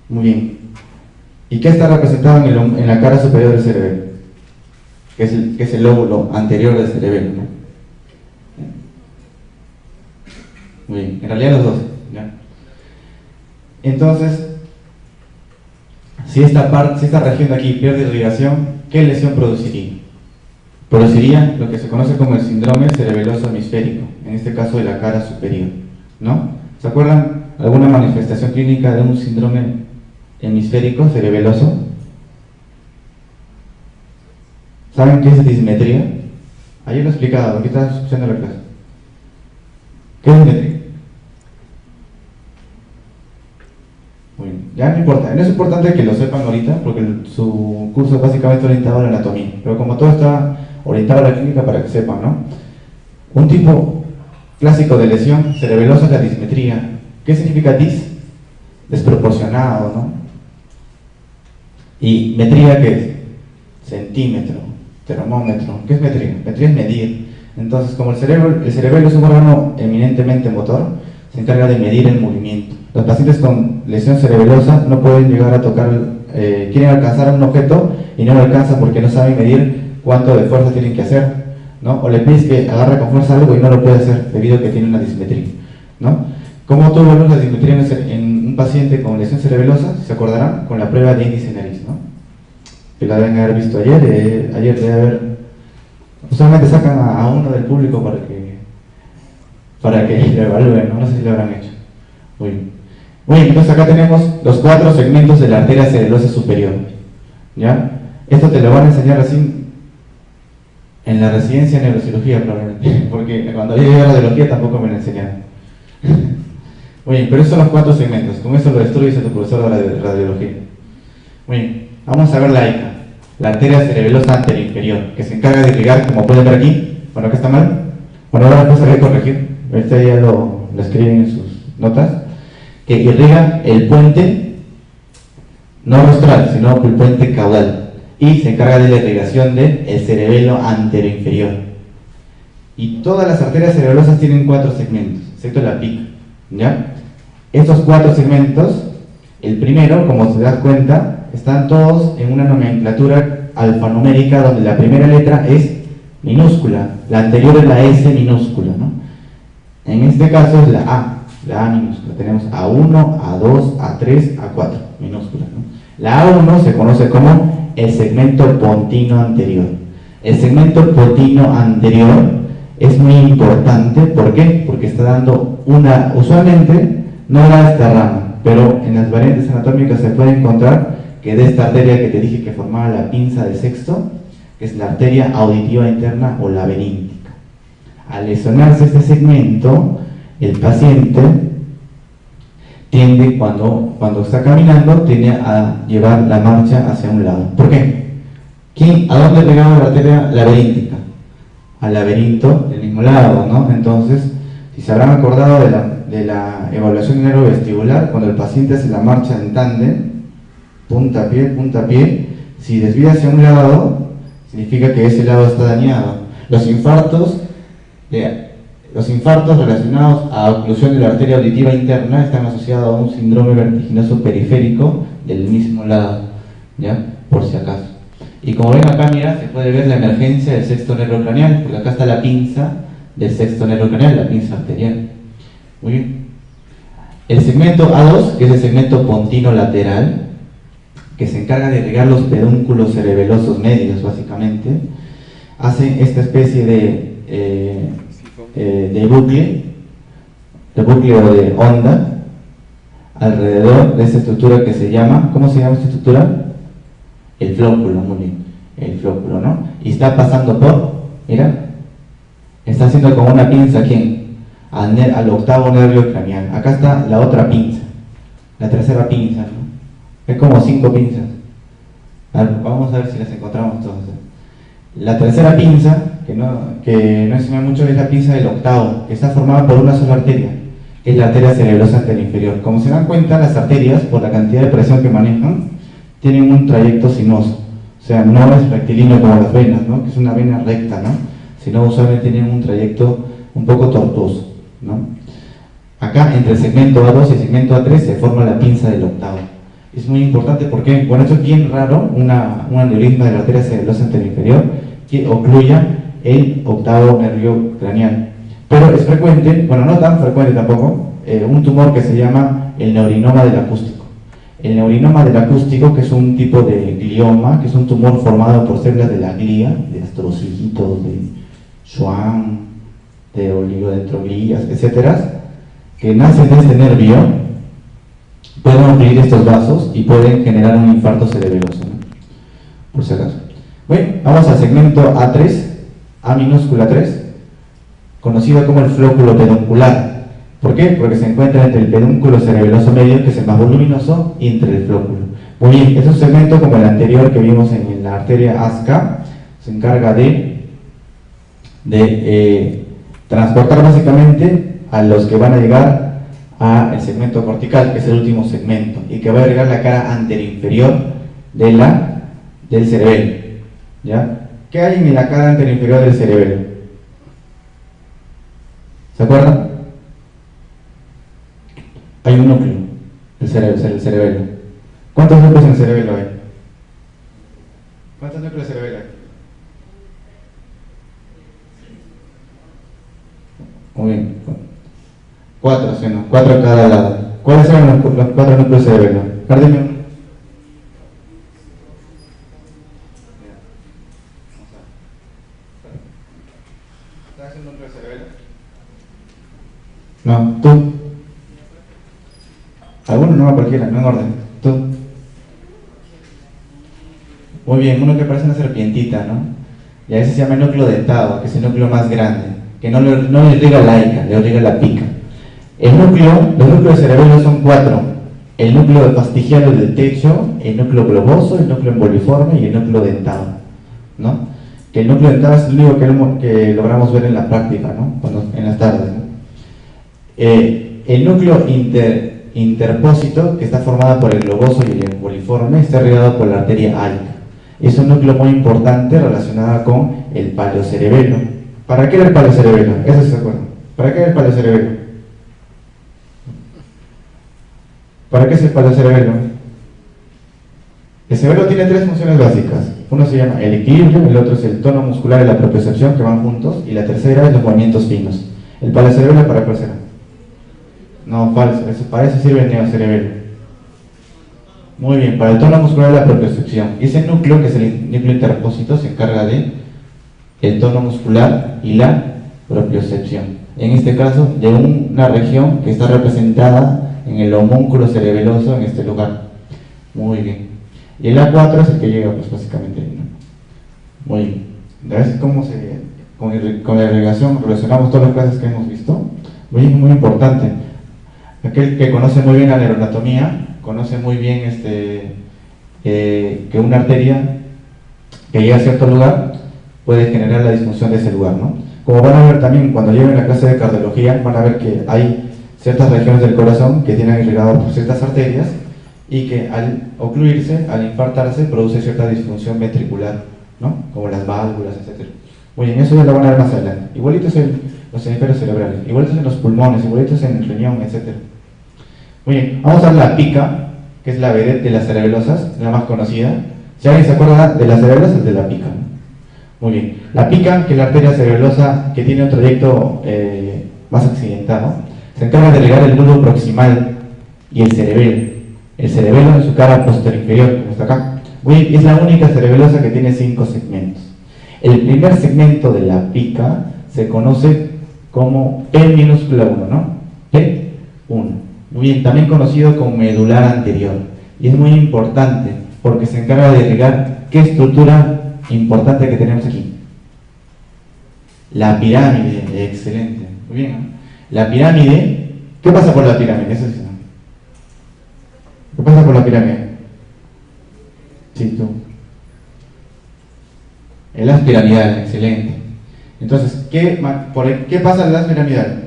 Muy bien. ¿Y qué está representado en la cara superior del cerebelo? Que es el lóbulo anterior del cerebelo, ¿no? Muy bien. En realidad los dos, ¿ya? Entonces, si esta región de aquí pierde irrigación, ¿qué lesión produciría? Produciría lo que se conoce como el síndrome cerebeloso hemisférico, en este caso de la cara superior, ¿no? ¿Se acuerdan alguna manifestación clínica de un síndrome hemisférico cerebeloso? ¿Saben qué es dismetría? Ayer lo he explicado, aquí estás escuchando la clase. ¿Qué es dismetría? Muy bien. Ya no importa, no es importante que lo sepan ahorita, porque su curso es básicamente orientado a la anatomía, pero como todo está orientado a la clínica para que sepan, ¿no? Un tipo clásico de lesión cerebelosa es la dismetría. ¿Qué significa dis? Desproporcionado, ¿no? ¿Y metría qué es? Centímetro, termómetro. ¿Qué es metría? Metría es medir. Entonces, como el cerebelo es un órgano eminentemente motor, se encarga de medir el movimiento. Los pacientes con lesión cerebelosa no pueden llegar a tocar, quieren alcanzar un objeto y no lo alcanzan porque no saben medir cuánto de fuerza tienen que hacer, ¿no? O le pides que agarre con fuerza algo y no lo puede hacer debido a que tiene una dismetría, ¿no? ¿Cómo tú evalúas la dismetría en un paciente con lesión cerebelosa? Si se acordarán, con la prueba de índice nariz, ¿no? Que la deben haber visto ayer, ayer debe haber, usualmente sacan a uno del público para que lo evalúen, ¿no? No sé si lo habrán hecho. Muy bien. Muy bien, entonces acá tenemos los 4 segmentos de la arteria cerebelosa superior, ¿ya? Esto te lo van a enseñar recién en la residencia de neurocirugía probablemente, porque cuando yo llegué a radiología tampoco me lo enseñaron. Muy bien, pero esos son los 4 segmentos, con eso lo destruyes a tu profesor de radiología. Muy bien, vamos a ver la ICA, la arteria cerebelosa anteroinferior, que se encarga de irrigar, como pueden ver aquí. Bueno, ¿qué está mal? Bueno, ahora después hay que corregir, este ya lo escriben en sus notas, que irriga el puente, no rostral, sino el puente caudal, y se encarga de la irrigación del cerebelo anteroinferior. Y todas las arterias cerebelosas tienen 4 segmentos, excepto la PIC, ¿ya? Estos 4 segmentos, el primero, como se das cuenta, están todos en una nomenclatura alfanumérica donde la primera letra es minúscula, la anterior es la S minúscula, ¿no? En este caso es la A minúscula. Tenemos A1, A2, A3, A4 minúscula, ¿no? La A1 se conoce como el segmento pontino anterior. El segmento pontino anterior es muy importante, ¿por qué? Porque está dando usualmente no da esta rama, pero en las variantes anatómicas se puede encontrar que de esta arteria que te dije que formaba la pinza del sexto, que es la arteria auditiva interna o laberíntica. Al lesionarse este segmento, el paciente tiende, cuando está caminando, tiende a llevar la marcha hacia un lado. ¿Por qué? ¿A dónde pegaba la arteria laberíntica? Al laberinto del mismo lado, ¿no? Entonces, si se habrán acordado de la evaluación neurovestibular, cuando el paciente hace la marcha en tándem, punta a pie, si desvía hacia un lado, significa que ese lado está dañado. Los infartos relacionados a oclusión de la arteria auditiva interna están asociados a un síndrome vertiginoso periférico del mismo lado, ¿ya? Por si acaso. Y como ven acá, mira, se puede ver la emergencia del sexto nervio craneal, porque acá está la pinza del sexto nervio craneal, la pinza arterial. Muy bien. El segmento A2, que es el segmento pontino lateral, que se encarga de irrigar los pedúnculos cerebelosos medios, básicamente, hace esta especie de bucle o de onda alrededor de esta estructura que se llama, ¿cómo se llama esta estructura? El flóculo, muy bien, el flóculo, ¿no? Y está pasando por, mira, está haciendo como una pinza, ¿quién? Al octavo nervio craneal. Acá está la otra pinza, la tercera pinza, ¿no? Es como 5 pinzas. A ver, vamos a ver si las encontramos todas. La tercera pinza, que no enseña mucho, es la pinza del octavo, que está formada por una sola arteria, que es la arteria cerebrosa anterior. Como se dan cuenta, las arterias, por la cantidad de presión que manejan, tienen un trayecto sinuoso. O sea, no es rectilíneo como las venas, ¿no? Que es una vena recta, ¿no? Sino usualmente tienen un trayecto un poco tortuoso, ¿no? Acá, entre el segmento A2 y el segmento A3, se forma la pinza del octavo. Es muy importante porque, bueno, esto es bien raro, un aneurisma de la arteria cerebrosa anterior que ocluya el octavo nervio craneal. Pero es frecuente, bueno, no tan frecuente tampoco, un tumor que se llama el neurinoma del acústico. El neurinoma del acústico, que es un tipo de glioma, que es un tumor formado por células de la glía, de astrocitos, de Schwann, de oligodendroglías, etcétera, que nacen de este nervio, pueden abrir estos vasos y pueden generar un infarto cerebeloso, ¿no? Por si acaso. Bueno, vamos al segmento A3, A minúscula 3, conocido como el flóculo peduncular. ¿Por qué? Porque se encuentra entre el pedúnculo cerebeloso medio, que es el más voluminoso, y entre el flóculo. Muy bien, es un segmento como el anterior que vimos en la arteria ASCA, se encarga de transportar básicamente a los que van a llegar al segmento cortical, que es el último segmento, y que va a irrigar la cara anteroinferior del cerebelo, ¿ya? ¿Qué hay en la cara anteroinferior del cerebelo? ¿Se acuerdan? Hay un núcleo, el cerebelo. ¿Cuántos núcleos en el cerebelo hay? ¿Cuántos núcleos de cerebelo hay? Muy bien. 4, ¿sí, no? 4 a cada lado. ¿Cuáles son los 4 núcleos de cerebelo? Cárdeme uno. ¿Sabes un núcleo de cerebelo? No, tú. Alguno, no, cualquiera, no en orden. Tú. Muy bien, uno que parece una serpientita, ¿no? Y a ese se llama el núcleo dentado, que es el núcleo más grande, que no le irriga la ica, le irriga la pica. Los núcleos de cerebelo son 4. El núcleo fastigiado del techo, el núcleo globoso, el núcleo emboliforme y el núcleo dentado, ¿no? Que el núcleo dentado es el único que logramos ver en la práctica, ¿no? En las tardes, ¿no? El núcleo interpósito, que está formado por el globoso y el emboliforme, está irrigado por la arteria álica. Es un núcleo muy importante relacionado con el paleocerebelo. ¿Para qué era el paleocerebelo? Eso se acuerdan. ¿Para qué era el paleocerebelo? ¿Para qué es el paleocerebelo? El cerebelo tiene 3 funciones básicas. Uno se llama el equilibrio, el otro es el tono muscular y la propiocepción, que van juntos, y la tercera es los movimientos finos. ¿El paleocerebelo para qué será? No, falso, para eso sirve el neocerebelo. Muy bien, para el tono muscular y la propiocepción. Y ese núcleo, que es el núcleo interpósito, se encarga de el tono muscular y la propiocepción. En este caso, de una región que está representada en el homúnculo cerebeloso en este lugar. Muy bien. Y el A4 es el que llega, pues básicamente ahí, ¿no? Muy bien. ¿Ves cómo con la irrigación relacionamos todas las clases que hemos visto? Muy importante. Aquel que conoce muy bien la neuroanatomía, conoce muy bien que una arteria que llega a cierto lugar puede generar la disfunción de ese lugar, ¿no? Como van a ver también cuando lleven la clase de cardiología, van a ver que hay ciertas regiones del corazón que tienen irrigado por ciertas arterias y que al ocluirse, al infartarse, produce cierta disfunción ventricular, ¿no? Como las válvulas, etc. Muy bien, eso ya lo van a ver más adelante. Igualitos en los hemisferios cerebrales, igualitos en los pulmones, igualitos en el riñón, etc. Muy bien, vamos a ver la pica, que es la vedette de las cerebelosas, la más conocida. Si alguien se acuerda de las cerebelosas, de la pica, ¿no? Muy bien, la pica, que es la arteria cerebelosa que tiene un trayecto más accidentado, se encarga de regar el bulbo proximal y el cerebelo. El cerebelo en su cara posterior inferior, como está acá. Muy bien, es la única cerebelosa que tiene 5 segmentos. El primer segmento de la pica se conoce como P minúscula 1, ¿no? P1. Muy bien, también conocido como medular anterior. Y es muy importante porque se encarga de irrigar qué estructura importante que tenemos aquí. La pirámide, excelente. Muy bien, ¿no? La pirámide, ¿qué pasa por la pirámide? Eso sí, ¿no? ¿Qué pasa por la pirámide? Sí, tú. El haz piramidal, excelente. Entonces, ¿qué pasa en el haz piramidal?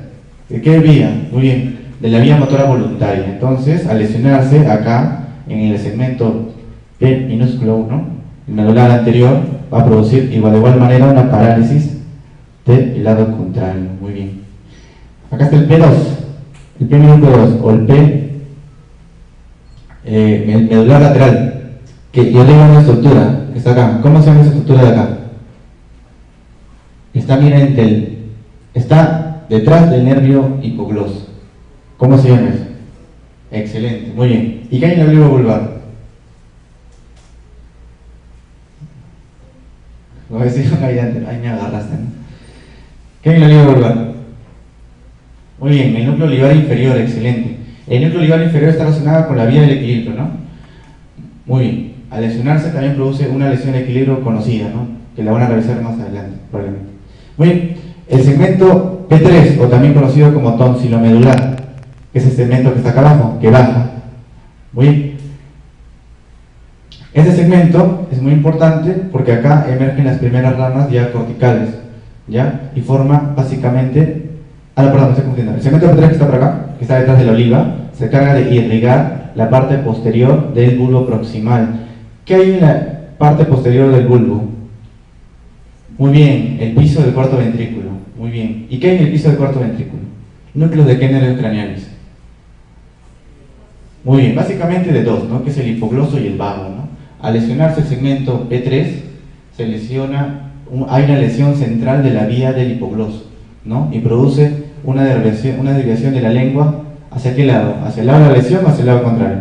¿De qué vía? Muy bien, de la vía motora voluntaria. Entonces, al lesionarse acá, en el segmento P minúsculo 1, el medular anterior va a producir de igual manera una parálisis del lado contrario. Muy bien. Acá está el P2, el P minúsculo 2, o el P medular lateral, que yo tengo una estructura que está acá. ¿Cómo se llama esa estructura de acá? Está, miren, está detrás del nervio hipogloso. ¿Cómo se llama eso? Excelente, muy bien. ¿Y qué hay en el globo vulvar? Voy a decir ahí me agarraste, ¿no? ¿Qué hay en el globo vulvar? Muy bien, el núcleo olivar inferior, excelente. El núcleo olivar inferior está relacionado con la vía del equilibrio, ¿no? Muy bien. Al lesionarse también produce una lesión de equilibrio conocida, ¿no? Que la van a revisar más adelante, probablemente. Muy bien. El segmento P3, o también conocido como tonsilomedular, que es el segmento que está acá abajo, que baja. Muy bien. Este segmento es muy importante porque acá emergen las primeras ramas ya corticales, ¿ya? Y forma básicamente... perdón, me estoy confundiendo. El segmento P3 que está por acá, que está detrás de la oliva, se encarga de irrigar la parte posterior del bulbo proximal. ¿Qué hay en la parte posterior del bulbo? Muy bien, el piso del cuarto ventrículo. Muy bien. ¿Y qué hay en el piso del cuarto ventrículo? Núcleos de qué nervios craneales. Muy bien, básicamente de dos, ¿no? Que es el hipogloso y el vago, ¿no? Al lesionarse el segmento P3, se lesiona, hay una lesión central de la vía del hipogloso, ¿no? Y produce una desviación de la lengua. ¿Hacia qué lado? ¿Hacia el lado de la lesión o hacia el lado contrario?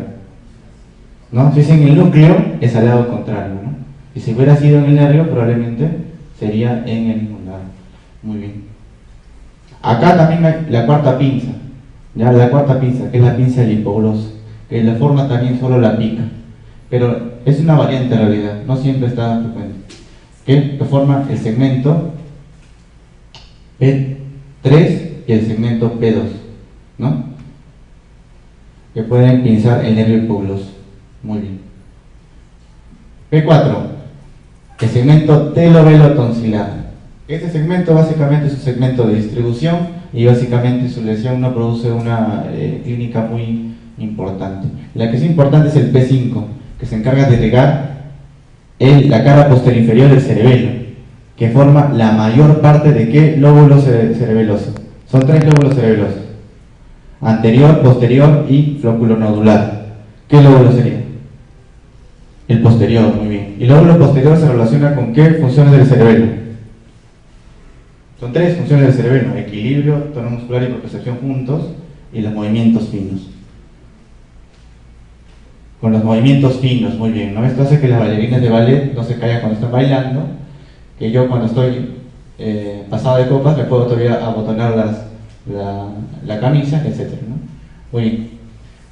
¿No? Si es en el núcleo, es al lado contrario, ¿no? Y si hubiera sido en el nervio, probablemente sería en el mismo lado. Muy bien. Acá también hay la cuarta pinza, ¿ya? La cuarta pinza, que es la pinza del hipogloso, que la forma también solo la pica, pero es una variante en realidad, no siempre está frecuente, que forma el segmento P3 y el segmento P2, ¿no? Que pueden pinzar el nervio hipogloso. Muy bien. P4, el segmento telovelo-tonsilar. Este segmento básicamente es un segmento de distribución y básicamente su lesión no produce una clínica muy importante. La que es importante es el P5, que se encarga de irrigar la cara posterior inferior del cerebelo, que forma la mayor parte de qué lóbulo cerebeloso. Son 3 lóbulos cerebelosos: anterior, posterior y flóculo nodular. ¿Qué lóbulo sería? El posterior, muy bien. ¿Y el lóbulo posterior se relaciona con qué funciones del cerebelo? Son 3 funciones del cerebelo: equilibrio, tono muscular y propiocepción juntos, y los movimientos finos. Con los movimientos finos, muy bien, ¿no? Esto hace que las bailarinas de ballet no se caigan cuando están bailando, que yo cuando estoy pasado de copas me puedo todavía abotonar la camisa, etc., ¿no? Muy bien.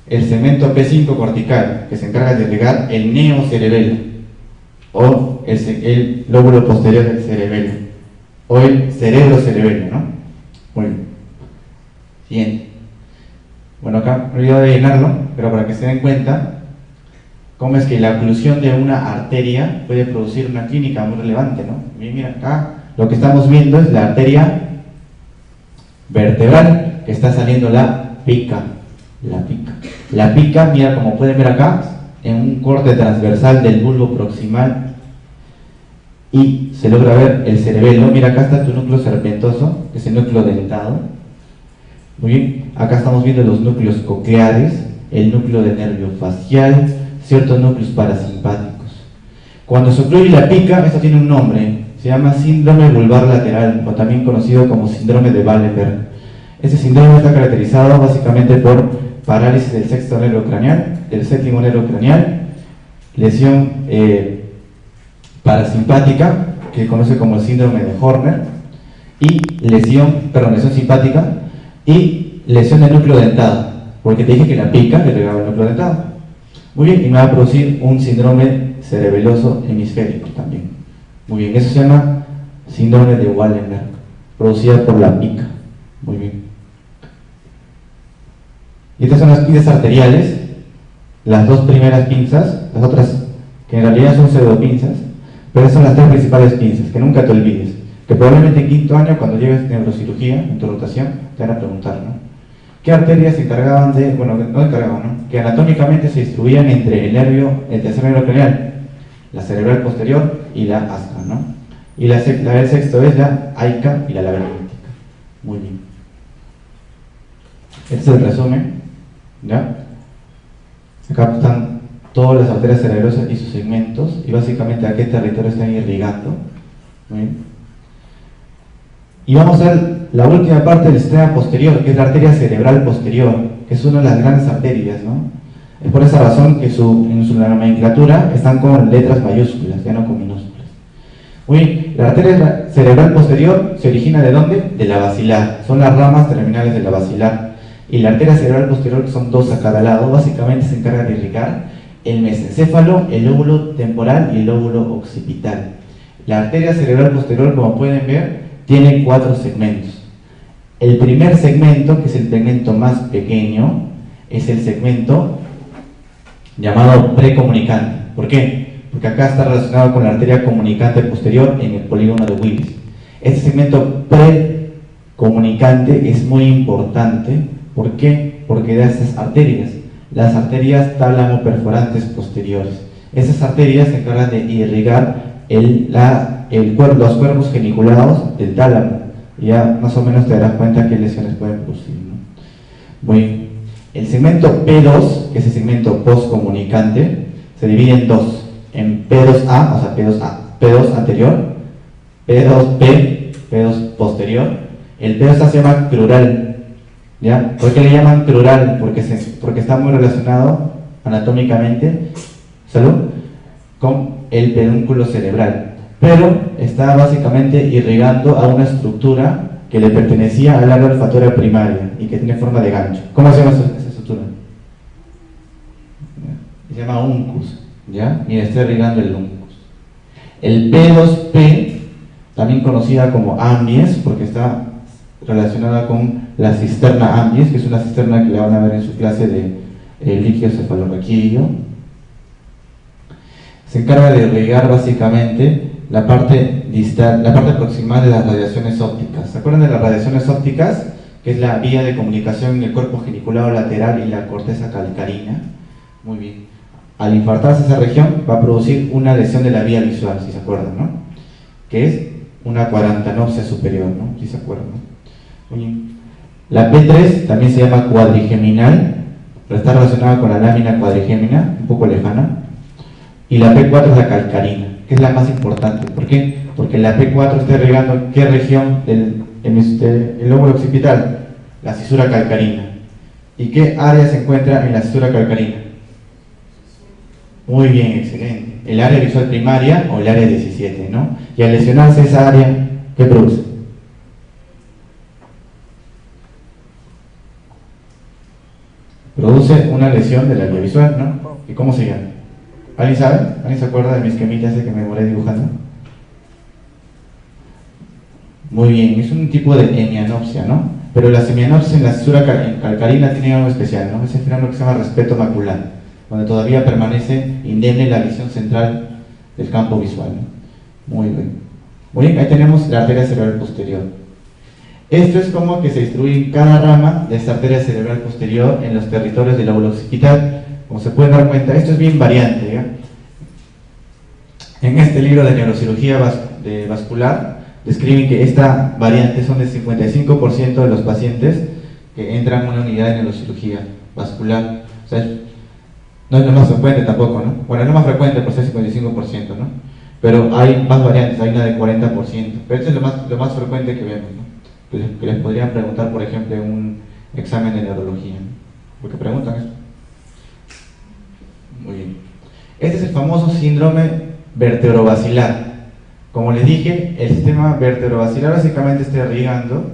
El segmento P5 cortical, que se encarga de irrigar el neocerebelo, o el lóbulo posterior del cerebelo, o el cerebro-cerebelo, ¿no? Muy bien. Siguiente. Bueno, acá me olvidé de llenarlo, pero para que se den cuenta cómo es que la oclusión de una arteria puede producir una clínica muy relevante, ¿no? Bien, mira, acá lo que estamos viendo es la arteria vertebral, que está saliendo la pica. La pica, mira, como pueden ver acá, en un corte transversal del bulbo proximal y se logra ver el cerebelo. Mira, acá está tu núcleo serpentoso, que es el núcleo dentado. Muy bien, acá estamos viendo los núcleos cocleares, el núcleo del nervio facial, ciertos núcleos parasimpáticos. Cuando se ocluye la pica, esto tiene un nombre, se llama síndrome vulvar lateral, o también conocido como síndrome de Wallenberg. Este síndrome está caracterizado básicamente por parálisis del sexto nervio craneal, del séptimo nervio craneal, lesión parasimpática, que se conoce como el síndrome de Horner, y lesión simpática y lesión del núcleo dentado, porque te dije que la pica le pegaba el núcleo dentado. Muy bien, y me va a producir un síndrome cerebeloso hemisférico también. Muy bien, eso se llama síndrome de Wallenberg, producida por la pica. Muy bien. Y estas son las pinzas arteriales, las dos primeras pinzas, las otras que en realidad son pseudopinzas, pero esas son las tres principales pinzas, que nunca te olvides, que probablemente en quinto año, cuando lleves neurocirugía, en tu rotación, te van a preguntar, ¿no? ¿Qué arterias se encargaban de, bueno, no encargaban, ¿no? Que anatómicamente se distribuían entre el tercer nervio craneal, la cerebral posterior y la asca, ¿no? Y la del sexto es la aica y la laberintica. Muy bien. Este es el resumen, ¿ya? Acá están todas las arterias cerebrosas y sus segmentos, y básicamente a qué territorio están irrigando. Muy bien. Y vamos a ver la última parte del sistema posterior, que es la arteria cerebral posterior, que es una de las grandes arterias, ¿no? Es por esa razón que en su nomenclatura están con letras mayúsculas, ya no con minúsculas. Muy bien, la arteria cerebral posterior se origina ¿de dónde? De la basilar, son las ramas terminales de la basilar. Y la arteria cerebral posterior, que son dos a cada lado, básicamente se encarga de irrigar el mesencéfalo, el lóbulo temporal y el lóbulo occipital. La arteria cerebral posterior, como pueden ver, tiene 4 segmentos. El primer segmento, que es el segmento más pequeño, es el segmento llamado precomunicante. ¿Por qué? Porque acá está relacionado con la arteria comunicante posterior en el polígono de Willis. Este segmento precomunicante es muy importante. ¿Por qué? Porque da estas arterias, las arterias tálamo-perforantes posteriores. Esas arterias se encargan de irrigar los cuerpos geniculados del tálamo. Ya más o menos te darás cuenta qué lesiones pueden producir, ¿no? Muy bien. El segmento P2, que es el segmento postcomunicante, se divide en dos, en P2A, o sea P2 anterior, P2P, P2 posterior. El P2A se llama crural, ¿ya? ¿Por qué le llaman crural? Porque está muy relacionado anatómicamente, ¿salud?, con el pedúnculo cerebral, pero está básicamente irrigando a una estructura que le pertenecía al área olfatoria primaria y que tiene forma de gancho. ¿Cómo se llama esa estructura? Se llama uncus, ¿ya? Mira, está irrigando el uncus. El P2P, también conocida como ambies, porque está relacionada con la cisterna ambies, que es una cisterna que le van a ver en su clase de líquido cefalorraquídeo. Se encarga de irrigar básicamente la parte distal, la parte proximal de las radiaciones ópticas. ¿Se acuerdan de las radiaciones ópticas? Que es la vía de comunicación en el cuerpo geniculado lateral y la corteza calcarina. Muy bien. Al infartarse esa región va a producir una lesión de la vía visual, si se acuerdan, ¿no? Que es una cuadrantanopsia superior, ¿no? Si se acuerdan, ¿no? Muy bien. La P3 también se llama cuadrigeminal, pero está relacionada con la lámina cuadrigémina, un poco lejana. Y la P4 es la calcarina, que es la más importante. ¿Por qué? Porque la P4 está irrigando ¿qué región del lóbulo occipital? La cisura calcarina. ¿Y qué área se encuentra en la cisura calcarina? Muy bien, excelente. El área visual primaria o el área 17, ¿no? Y al lesionarse esa área, ¿qué produce? Produce una lesión de la vía visual, ¿no? ¿Y cómo se llama? ¿Alguien sabe? ¿Alguien se acuerda de mi esquemita ese que me demoré dibujando? Muy bien, es un tipo de hemianopsia, ¿no? Pero la semianopsia en la cisura calcarina tiene algo especial, ¿no? Es el fenómeno que se llama respeto macular, donde todavía permanece indemne la visión central del campo visual, ¿no? Muy bien. Muy bien, ahí tenemos la arteria cerebral posterior. Esto es como que se distribuye en cada rama de esta arteria cerebral posterior en los territorios del lóbulo occipital. Como se pueden dar cuenta, esto es bien variante, ¿ya? En este libro de neurocirugía vascular describen que esta variante son del 55% de los pacientes que entran en una unidad de neurocirugía vascular. O sea, no es lo más frecuente tampoco, ¿no? Bueno, es lo más frecuente por ser 55%, ¿no? Pero hay más variantes, hay una de 40%. Pero esto es lo más frecuente que vemos, ¿no? Que les podrían preguntar, por ejemplo, en un examen de neurología, ¿no? Porque preguntan esto. Muy bien. Este es el famoso síndrome vertebrovascular. Como les dije, el sistema vertebrovascular básicamente está irrigando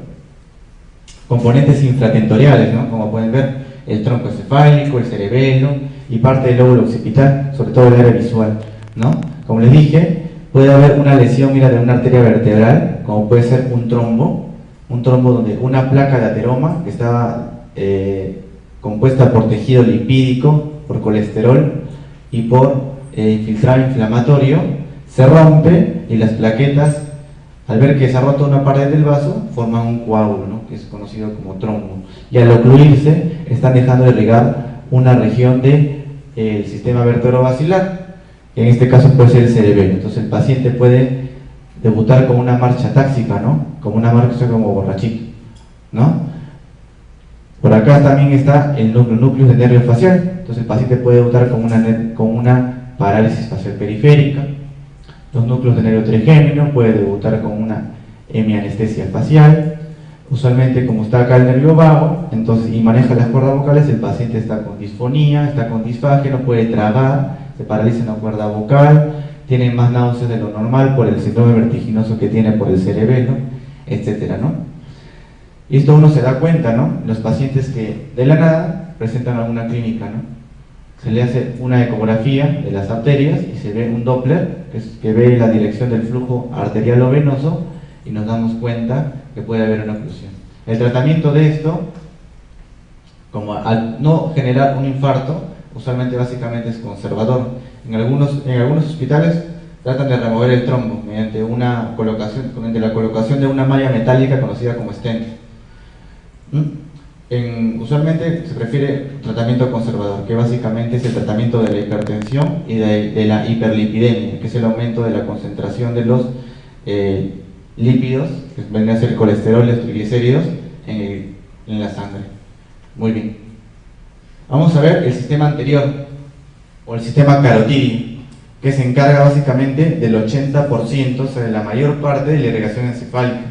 componentes infratentoriales, ¿no? Como pueden ver, el tronco encefálico, el cerebelo y parte del lóbulo occipital, sobre todo el área visual, ¿no? Como les dije, puede haber una lesión, mira, de una arteria vertebral, como puede ser un trombo donde una placa de ateroma que estaba compuesta por tejido lipídico, por colesterol y por infiltrado inflamatorio, se rompe y las plaquetas, al ver que se ha roto una pared del vaso, forman un coágulo, ¿no? Que es conocido como trombo. Y al ocluirse, están dejando de irrigar una región del sistema vertebrovascular, que en este caso puede ser el cerebelo. Entonces el paciente puede debutar con una marcha táxica, ¿no? Como una marcha como borrachito, ¿no? Por acá también está el núcleo de nervio facial. Entonces el paciente puede debutar con una parálisis facial periférica. Los núcleos de nervio trigémino puede debutar con una hemianestesia facial. Usualmente, como está acá el nervio vago, entonces, y maneja las cuerdas vocales, el paciente está con disfonía, está con disfagia, no puede tragar, se paraliza en la cuerda vocal, tiene más náuseas de lo normal por el síndrome vertiginoso que tiene por el cerebelo, etcétera, ¿no? Y esto uno se da cuenta, ¿no? Los pacientes que de la nada presentan alguna clínica, ¿no? Se le hace una ecografía de las arterias y se ve un Doppler que ve la dirección del flujo arterial o venoso y nos damos cuenta que puede haber una oclusión. El tratamiento de esto, como al no generar un infarto, usualmente básicamente es conservador. En algunos hospitales tratan de remover el trombo mediante la colocación de una malla metálica conocida como stent. Usualmente se prefiere tratamiento conservador, que básicamente es el tratamiento de la hipertensión y de la hiperlipidemia, que es el aumento de la concentración de los lípidos, que vendrían a ser el colesterol y los triglicéridos en la sangre. Muy bien. Vamos a ver el sistema anterior, o el sistema carotídeo, que se encarga básicamente del 80%, o sea, de la mayor parte de la irrigación encefálica,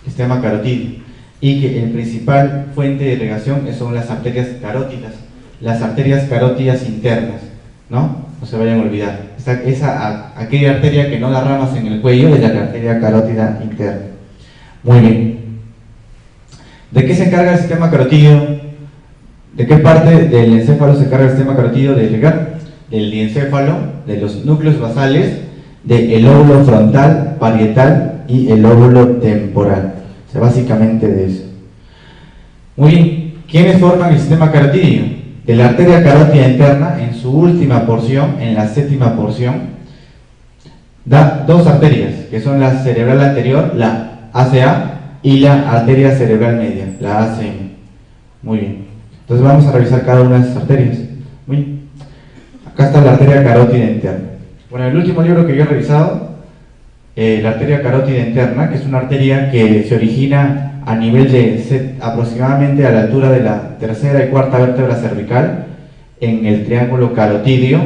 el sistema carotídeo. Y que el principal fuente de irrigación son las arterias carótidas, las arterias carótidas internas, ¿no? No se vayan a olvidar. Aquella arteria que no da ramas en el cuello es la arteria carótida interna. Muy bien. ¿De qué se encarga el sistema carotídeo? ¿De qué parte del encéfalo se encarga el sistema carotídeo de irrigar? Del diencéfalo, de los núcleos basales, del lóbulo frontal, parietal y el lóbulo temporal. O sea, básicamente de eso. Muy bien, ¿quiénes forman el sistema carotídeo? De la arteria carótida interna, en su última porción, en la séptima porción, da dos arterias, que son la cerebral anterior, la ACA, y la arteria cerebral media, la ACM. Muy bien. Entonces vamos a revisar cada una de esas arterias. Muy bien. Acá está la arteria carótida interna. Bueno, el último libro que yo he revisado, la arteria carótida interna, que es una arteria que se origina a nivel de aproximadamente a la altura de la tercera y cuarta vértebra cervical, en el triángulo carotídeo,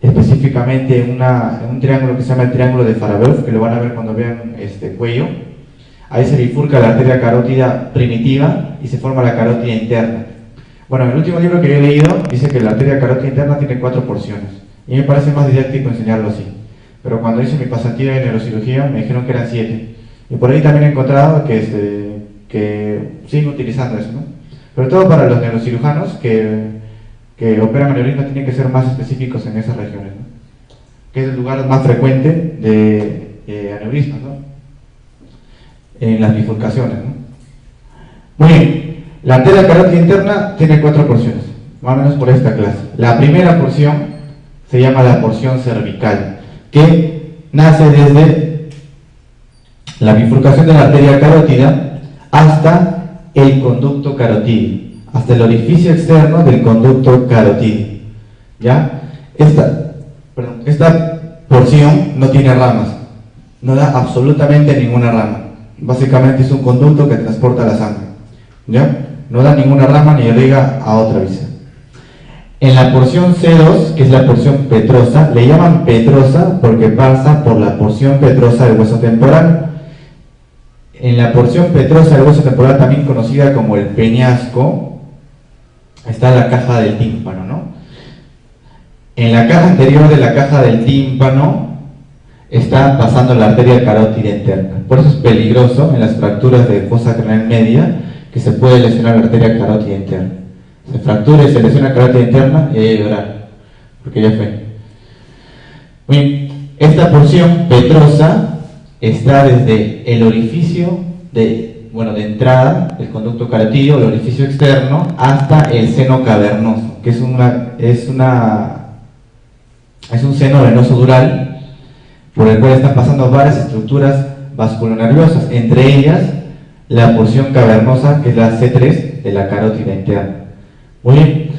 específicamente en un triángulo que se llama el triángulo de Farabeuf, que lo van a ver cuando vean este cuello. Ahí se bifurca la arteria carótida primitiva y se forma la carótida interna. Bueno, en el último libro que yo he leído dice que la arteria carótida interna tiene 4 porciones, y me parece más didáctico enseñarlo así. Pero cuando hice mi pasantía de neurocirugía me dijeron que eran 7. Y por ahí también he encontrado que siguen utilizando eso, ¿no? Pero todo para los neurocirujanos que operan aneurisma tienen que ser más específicos en esas regiones, ¿no? Que es el lugar más frecuente de aneurismas, ¿no? En las bifurcaciones, ¿no? Muy bien. La arteria carótida interna tiene 4 porciones, más o menos por esta clase. La primera porción se llama la porción cervical, que nace desde la bifurcación de la arteria carótida hasta el conducto carotídeo, hasta el orificio externo del conducto carotídeo. ¿Ya? Esta porción no tiene ramas, no da absolutamente ninguna rama. Básicamente es un conducto que transporta la sangre. ¿Ya? No da ninguna rama ni irriga a otra víscera. En la porción C2, que es la porción petrosa, le llaman petrosa porque pasa por la porción petrosa del hueso temporal. En la porción petrosa del hueso temporal, también conocida como el peñasco, está la caja del tímpano, ¿no? En la caja anterior de la caja del tímpano está pasando la arteria carótida interna. Por eso es peligroso en las fracturas de fosa craneal media que se puede lesionar la arteria carótida interna. Se fractura y se lesiona la carótida interna y hay que llorar, porque ya fue. Bien, esta porción petrosa está desde el orificio de entrada del conducto carotídeo, el orificio externo, hasta el seno cavernoso, que es un seno venoso dural por el cual están pasando varias estructuras vasculonerviosas, entre ellas la porción cavernosa, que es la C3 de la carótida interna. Muy bien,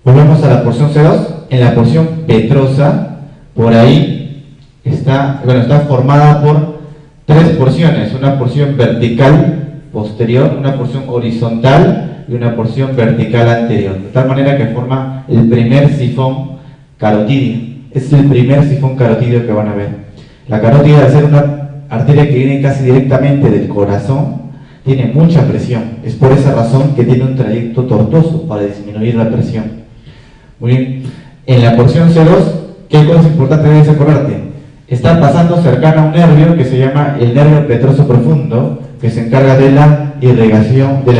volvemos a la porción C2. En la porción petrosa, por ahí está formada por tres porciones: una porción vertical posterior, una porción horizontal y una porción vertical anterior, de tal manera que forma el primer sifón carotídeo. Es el primer sifón carotídeo que van a ver. La carótida, al ser una arteria que viene casi directamente del corazón, tiene mucha presión. Es por esa razón que tiene un trayecto tortuoso para disminuir la presión. Muy bien. En la porción C2, ¿qué cosa importante debes acordarte? Está pasando cercano a un nervio que se llama el nervio petroso profundo, que se encarga de la inervación de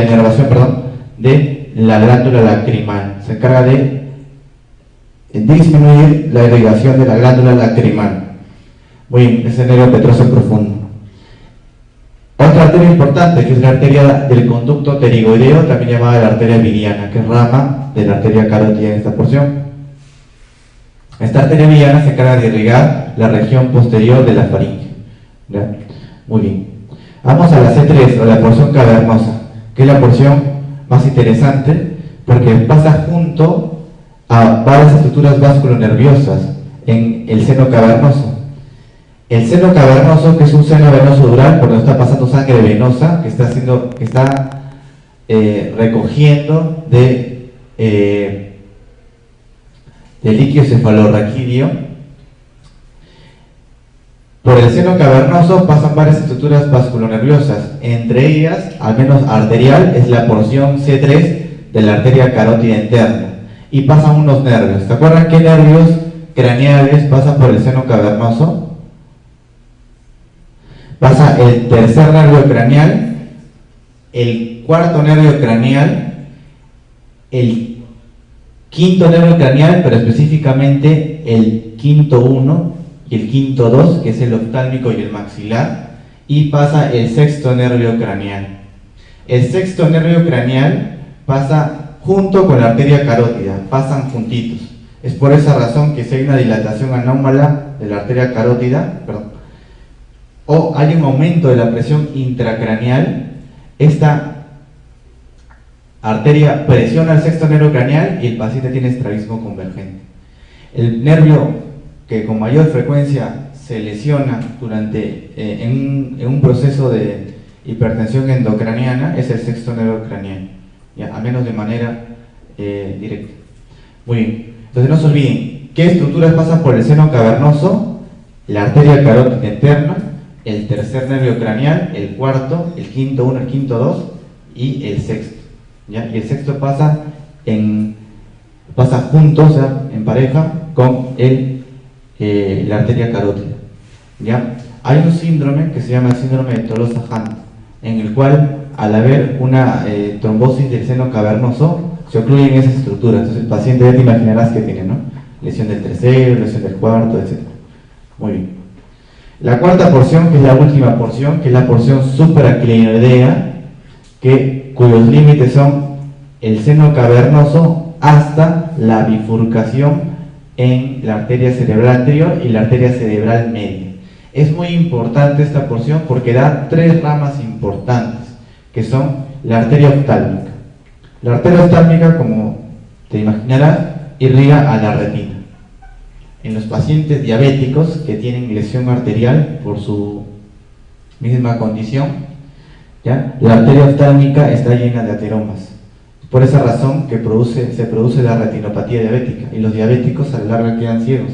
la glándula lacrimal. Se encarga de disminuir la irrigación de la glándula lacrimal. Muy bien, es el nervio petroso profundo. Otra arteria importante, que es la arteria del conducto pterigoideo, también llamada la arteria viriana, que es rama de la arteria carótida en esta porción. Esta arteria viriana se encarga de irrigar la región posterior de la faringe. ¿Ya? Muy bien. Vamos a la C3, o la porción cavernosa, que es la porción más interesante, porque pasa junto a varias estructuras vasculonerviosas en el seno cavernoso. El seno cavernoso, que es un seno venoso dural, por donde está pasando sangre venosa, que está recogiendo de líquido cefalorraquídeo. Por el seno cavernoso pasan varias estructuras vasculonerviosas, entre ellas, al menos arterial, es la porción C3 de la arteria carótida interna, y pasan unos nervios. ¿Se acuerdan qué nervios craneales pasan por el seno cavernoso? Pasa el tercer nervio craneal, el cuarto nervio craneal, el quinto nervio craneal, pero específicamente el quinto 1 y el quinto 2, que es el oftálmico y el maxilar, y pasa el sexto nervio craneal. El sexto nervio craneal pasa junto con la arteria carótida, pasan juntitos. Es por esa razón que si hay una dilatación anómala de la arteria carótida, o hay un aumento de la presión intracraneal, esta arteria presiona el sexto nervio craneal y el paciente tiene estrabismo convergente. El nervio que con mayor frecuencia se lesiona en un proceso de hipertensión endocraniana es el sexto nervio craneal, ¿ya? A menos de manera directa. Muy bien, entonces no se olviden, ¿qué estructuras pasan por el seno cavernoso? La arteria carótida interna, el tercer nervio craneal, el cuarto, el quinto 1, el quinto 2 y el sexto, ¿ya? Y el sexto pasa juntos, o sea, en pareja con la arteria carótida, ¿ya? Hay un síndrome que se llama el síndrome de Tolosa-Hunt, en el cual al haber una trombosis del seno cavernoso se ocluyen esas estructuras. Entonces el paciente, ya te imaginarás que tiene, ¿no? Lesión del tercero, lesión del cuarto, etc. Muy bien. La cuarta porción, que es la última porción, que es la porción supraclinoidea, cuyos límites son el seno cavernoso hasta la bifurcación en la arteria cerebral anterior y la arteria cerebral media. Es muy importante esta porción porque da tres ramas importantes, que son la arteria oftálmica. La arteria oftálmica, como te imaginarás, irriga a la retina. En los pacientes diabéticos que tienen lesión arterial por su misma condición, ¿ya?, la arteria oftálmica está llena de ateromas. Por esa razón que se produce la retinopatía diabética, y los diabéticos a la larga quedan ciegos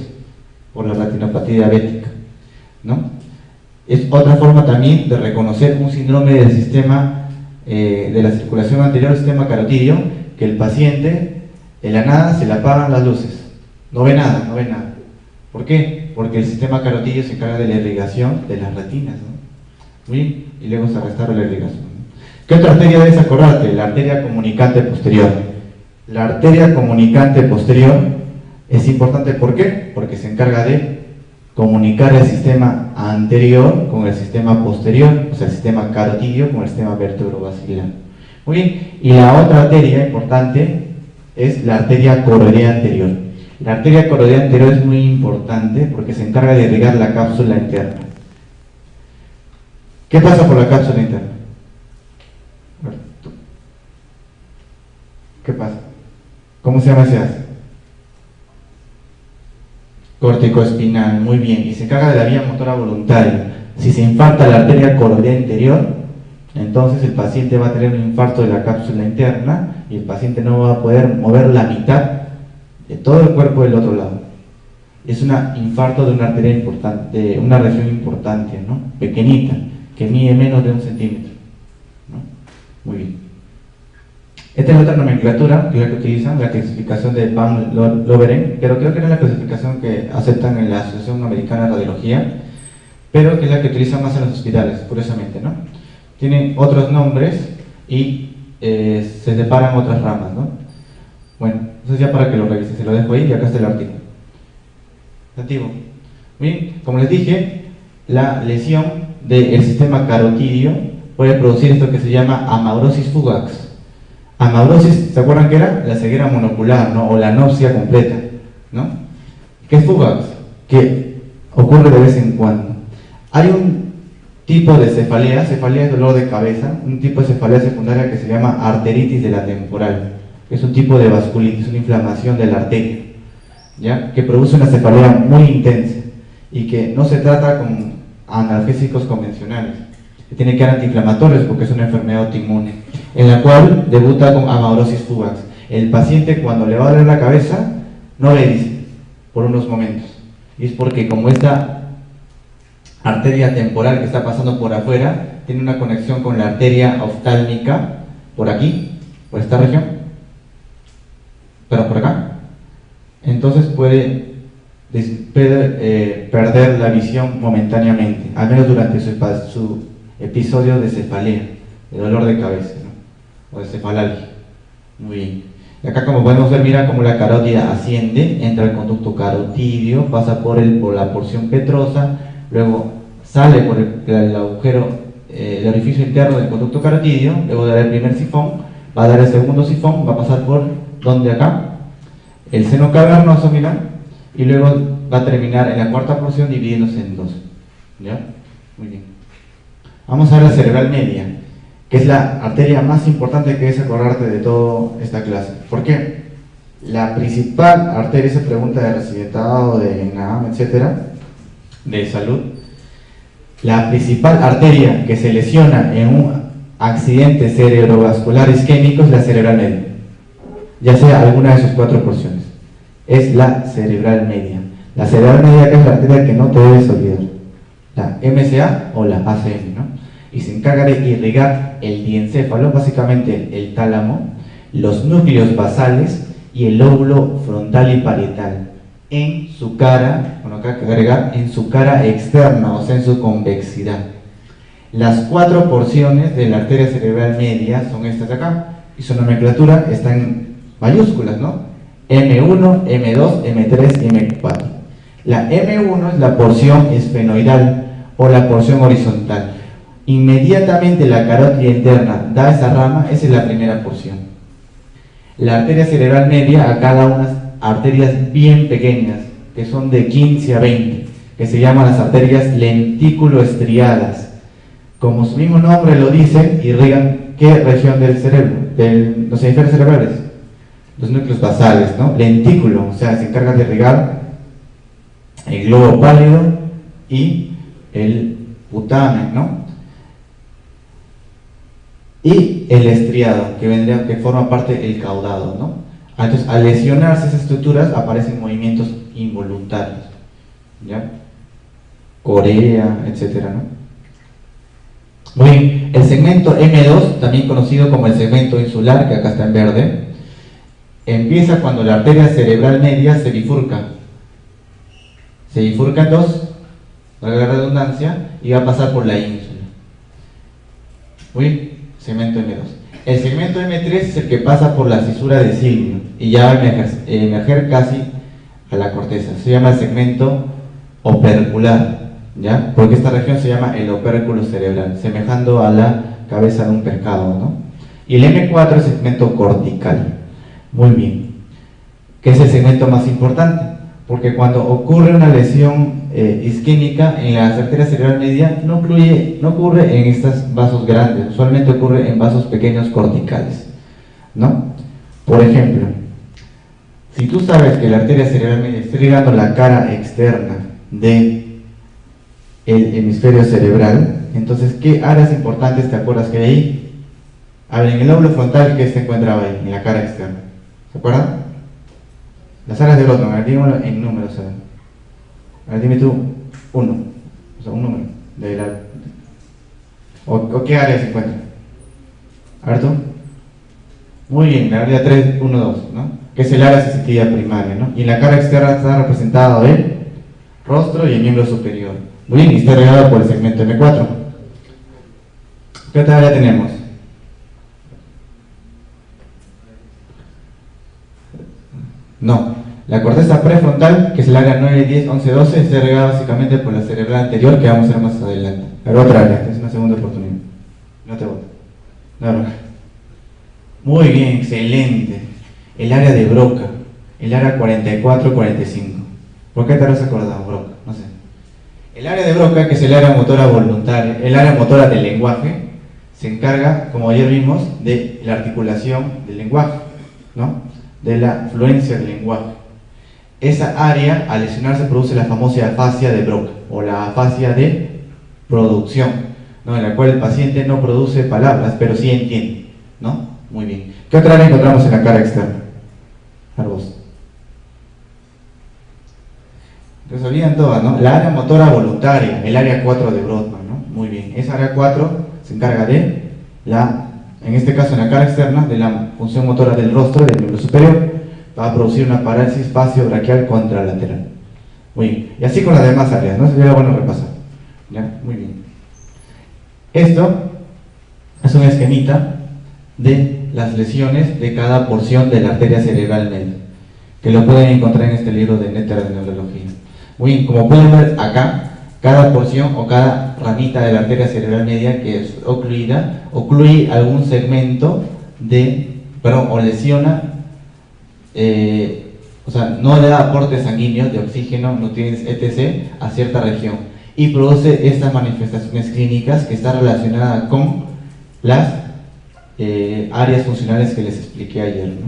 por la retinopatía diabética, ¿no? Es otra forma también de reconocer un síndrome del sistema de la circulación anterior, sistema carotidio, que el paciente de la nada se le apagan las luces, no ve nada. ¿Por qué? Porque el sistema carotidio se encarga de la irrigación de las retinas, ¿no? Muy bien, y luego se restaura la irrigación, ¿no? ¿Qué otra arteria debes acordarte? La arteria comunicante posterior. La arteria comunicante posterior es importante, ¿por qué? Porque se encarga de comunicar el sistema anterior con el sistema posterior, o sea, el sistema carotidio con el sistema vertebrovascular. Muy bien, y la otra arteria importante es la arteria coroidea anterior. La arteria coroidea anterior es muy importante porque se encarga de irrigar la cápsula interna. ¿Qué pasa por la cápsula interna? ¿Qué pasa? ¿Cómo se llama ese ácido? Corticoespinal, muy bien, y se encarga de la vía motora voluntaria. Si se infarta la arteria coroidea anterior, entonces el paciente va a tener un infarto de la cápsula interna y el paciente no va a poder mover la mitad de todo el cuerpo del otro lado. Es un infarto de una arteria importante, de una región importante, ¿no?, pequeñita, que mide menos de 1 centímetro, ¿no? Muy bien. Esta es otra nomenclatura que utilizan, la clasificación de Van Loveren, pero creo que no es la clasificación que aceptan en la Asociación Americana de Radiología, pero que es la que utilizan más en los hospitales, curiosamente, ¿no? Tienen otros nombres y se separan otras ramas, ¿no? Bueno, eso es ya para que lo revisen, se lo dejo ahí y acá está el artículo. Nativo. Bien, como les dije, la lesión del sistema carotidio puede producir esto que se llama amaurosis fugax. Amaurosis, ¿se acuerdan qué era? La ceguera monocular, ¿no?, o la anopsia completa, ¿no? ¿Qué es fugax? Que ocurre de vez en cuando. Hay un tipo de cefalea es dolor de cabeza, un tipo de cefalea secundaria que se llama arteritis de la temporal, que es un tipo de vasculitis, una inflamación de la arteria, ¿ya?, que produce una cefalea muy intensa y que no se trata con analgésicos convencionales, que tiene que dar antiinflamatorios porque es una enfermedad autoinmune, en la cual debuta con amaurosis fugax. El paciente, cuando le va a doler la cabeza, no ve, dice, por unos momentos, y es porque como esta arteria temporal que está pasando por afuera tiene una conexión con la arteria oftálmica por aquí, por esta región, pero por acá, entonces puede perder la visión momentáneamente, al menos durante su episodio de cefalea, de dolor de cabeza, ¿no?, o de cefalalgia. Muy bien. Y acá, como podemos ver, mira cómo la carótida asciende, entra al conducto carotidio, pasa por la porción petrosa, luego sale por el agujero, el orificio interno del conducto carotidio, luego dará el primer sifón, va a dar el segundo sifón, va a pasar por, ¿dónde acá? El seno cavernoso, mira, y luego va a terminar en la cuarta porción dividiéndose en dos. ¿Ya? Muy bien. Vamos a ver la cerebral media, que es la arteria más importante que debes acordarte de toda esta clase. ¿Por qué? La principal arteria, se pregunta de residentado, de ENAM, etcétera, de salud. La principal arteria que se lesiona en un accidente cerebrovascular isquémico es la cerebral media, ya sea alguna de sus 4 porciones. Es la cerebral media. La cerebral media, que es la arteria que no te debes olvidar, la MCA o la ACM, ¿no? Y se encarga de irrigar el diencéfalo, básicamente el tálamo, los núcleos basales y el lóbulo frontal y parietal en su cara, bueno, acá hay que agregar, en su cara externa, o sea, en su convexidad. Las 4 porciones de la arteria cerebral media son estas de acá, y su nomenclatura está en mayúsculas, ¿no? M1, M2, M3 y M4. La M1 es la porción esfenoidal o la porción horizontal. Inmediatamente la carótida interna da esa rama, esa es la primera porción. La arteria cerebral media, acá da unas arterias bien pequeñas, que son de 15 a 20, que se llaman las arterias lentículo-estriadas. Como su mismo nombre lo dice, irrigan ¿qué región del cerebro? De los hemisferios cerebrales, los núcleos basales, ¿no? Lentículo, o sea, se encarga de irrigar el globo pálido y el putamen, ¿no? Y el estriado, que forma parte del caudado, ¿no? Entonces, al lesionarse esas estructuras aparecen movimientos involuntarios, ¿ya? Corea, etcétera, ¿no? Muy bien, el segmento M2, también conocido como el segmento insular, que acá está en verde, empieza cuando la arteria cerebral media se bifurca. Se bifurca en dos, valga la redundancia, y va a pasar por la ínsula. Muy bien, segmento M2. El segmento M3 es el que pasa por la cisura de Silvio y ya va a emerger casi a la corteza. Se llama el segmento opercular, ¿ya? Porque esta región se llama el opérculo cerebral, semejando a la cabeza de un pescado, ¿no? Y el M4 es el segmento cortical. Muy bien. ¿Qué es el segmento más importante? Porque cuando ocurre una lesión isquémica en la arteria cerebral media, no ocurre en estos vasos grandes, usualmente ocurre en vasos pequeños corticales, ¿no? Por ejemplo, si tú sabes que la arteria cerebral media está irrigando la cara externa del hemisferio cerebral, entonces, ¿qué áreas importantes te acuerdas que hay ahí? A ver, en el lóbulo frontal, ¿qué se encontraba ahí? En la cara externa. ¿Se acuerdan? Las áreas de Brodmann, a ver, dímelo en números. A ver, dime tú, uno. O sea, un número. ¿O qué área se encuentra? A ver tú. Muy bien, la área 3, 1, 2, ¿no? Que es el área sensitiva primaria, ¿no? Y en la cara externa está representado el rostro y el miembro superior. Muy bien, y está regado por el segmento M4. ¿Qué otra área tenemos? No, la corteza prefrontal, que es el área 9, 10, 11, 12, está regada básicamente por la cerebral anterior, que vamos a ver más adelante. Pero otra área, es una segunda oportunidad. No te voto. No. Muy bien, excelente. El área de Broca, el área 44-45. ¿Por qué te has acordado, Broca? No sé. El área de Broca, que es el área motora voluntaria, el área motora del lenguaje, se encarga, como ayer vimos, de la articulación del lenguaje, ¿no? De la fluencia del lenguaje. Esa área, al lesionarse, produce la famosa afasia de Broca, o la afasia de producción, ¿no? En la cual el paciente no produce palabras, pero sí entiende, ¿no? Muy bien. ¿Qué otra área encontramos en la cara externa? Arbos. Entonces olvidan todas, ¿no? La área motora voluntaria, el área 4 de Brodmann, ¿no? Muy bien. Esa área 4 se encarga de en este caso en la cara externa, de la función motora del rostro, del miembro superior, va a producir una parálisis facio-braquial contralateral. Muy bien. Y así con las demás áreas, ¿no? Sería bueno repasar. ¿Ya? Muy bien. Esto es un esquemita de las lesiones de cada porción de la arteria cerebral media, que lo pueden encontrar en este libro de Netter de Neurología. Muy bien, como pueden ver acá, cada porción o cada ramita de la arteria cerebral media que es ocluida, ocluye algún segmento o lesiona, o sea, no le da aporte sanguíneo de oxígeno, nutrientes, etc. a cierta región y produce estas manifestaciones clínicas que están relacionadas con las áreas funcionales que les expliqué ayer, ¿no?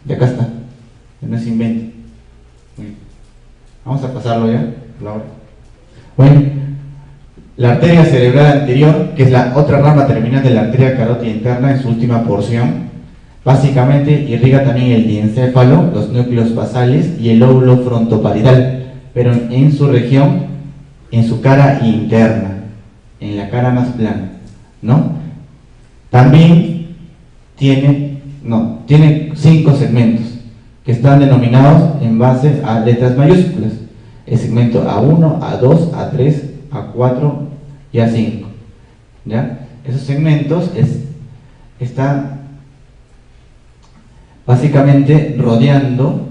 De acá está, no es invento. Vamos a pasarlo ya, por ahora. Bueno, la arteria cerebral anterior, que es la otra rama terminal de la arteria carótida interna en su última porción, básicamente irriga también el diencéfalo, los núcleos basales y el lóbulo frontoparietal, pero en su región, en su cara interna, en la cara más plana, ¿no? También tiene 5 segmentos que están denominados en base a letras mayúsculas. El segmento A1, A2, A3, A4 y A5. ¿Ya? Esos segmentos están básicamente rodeando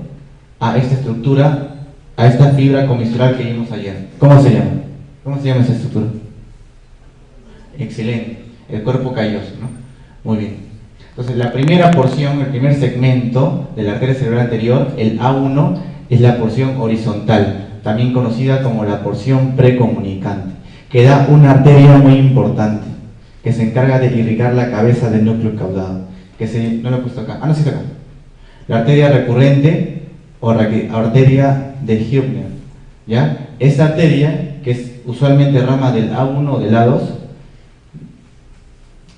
a esta estructura, a esta fibra comisural que vimos ayer. ¿Cómo se llama? ¿Cómo se llama esa estructura? Excelente, el cuerpo calloso, ¿no? Muy bien. Entonces la primera porción, el primer segmento de la arteria cerebral anterior, el A1, es la porción horizontal, también conocida como la porción precomunicante, que da una arteria muy importante, que se encarga de irrigar la cabeza del núcleo caudado, no lo he puesto acá, no, sí está acá. La arteria recurrente o arteria de Hübner, ¿ya? Esta arteria, que es usualmente rama del A1 o del A2,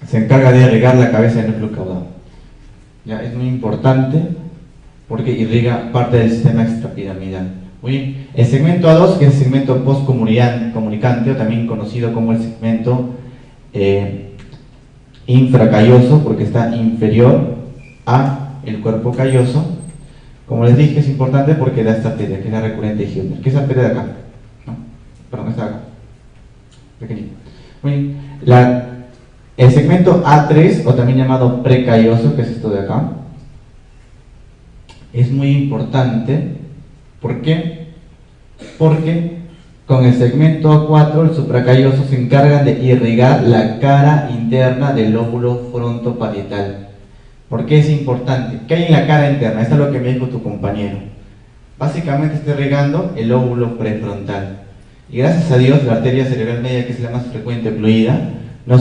se encarga de irrigar la cabeza del núcleo caudado. ¿Ya? Es muy importante porque irriga parte del sistema extrapiramidal. Muy bien. El segmento A2, que es el segmento postcomunicante, o también conocido como el segmento infracalloso, porque está inferior a el cuerpo calloso. Como les dije, es importante porque da esta arteria, que es la recurrente de Hübner, que es la arteria de acá, ¿no? Perdón, esta de acá, pequeñito. Muy bien. El segmento A3, o también llamado precalloso, que es esto de acá, es muy importante. ¿Por qué? Porque con el segmento A4, el supracalloso se encarga de irrigar la cara interna del lóbulo frontoparietal. ¿Por qué es importante? ¿Qué hay en la cara interna? Esto es lo que me dijo tu compañero. Básicamente está irrigando el lóbulo prefrontal. Y gracias a Dios, la arteria cerebral media, que es la más frecuente ocluida, no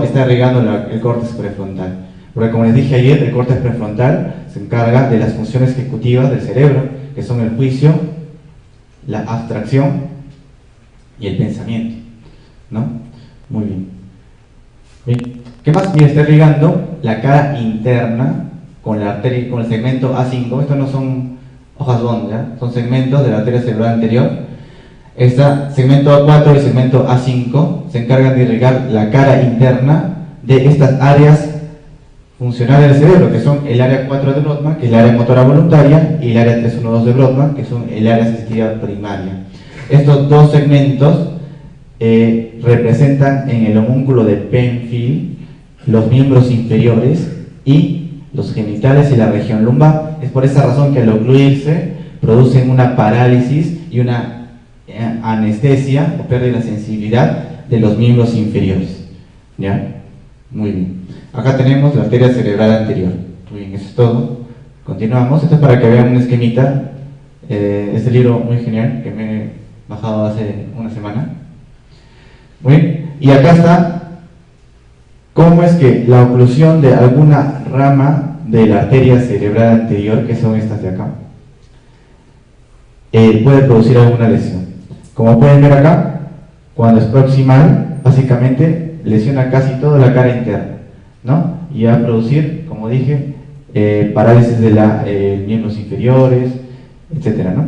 está irrigando el córtex prefrontal. Porque como les dije ayer, el córtex prefrontal se encarga de las funciones ejecutivas del cerebro, que son el juicio, la abstracción y el pensamiento, ¿no? Muy bien. Bien. ¿Qué más? Mira, está irrigando la cara interna con la arteria, con el segmento A5. Estos no son hojas Bond, ¿ya? Son segmentos de la arteria cerebral anterior. Este segmento A4 y el segmento A5 se encargan de irrigar la cara interna de estas áreas funcionales del cerebro, que son el área 4 de Brodmann, que es el área motora voluntaria, y el área 312 de Brodmann, que son el área sensitiva primaria. Estos dos segmentos representan en el homúnculo de Penfield los miembros inferiores y los genitales y la región lumbar. Es por esa razón que al ocluirse producen una parálisis y una anestesia o pérdida de la sensibilidad de los miembros inferiores. ¿Ya? Muy bien. Acá tenemos la arteria cerebral anterior. Muy bien, eso es todo. Continuamos. Esto es para que vean un esquemita. Este libro muy genial que me he bajado hace una semana. Muy bien. Y acá está cómo es que la oclusión de alguna rama de la arteria cerebral anterior, que son estas de acá, puede producir alguna lesión. Como pueden ver acá, cuando es proximal, básicamente lesiona casi toda la cara interna, ¿no? Y va a producir, como dije, parálisis de los miembros inferiores, etcétera, ¿no?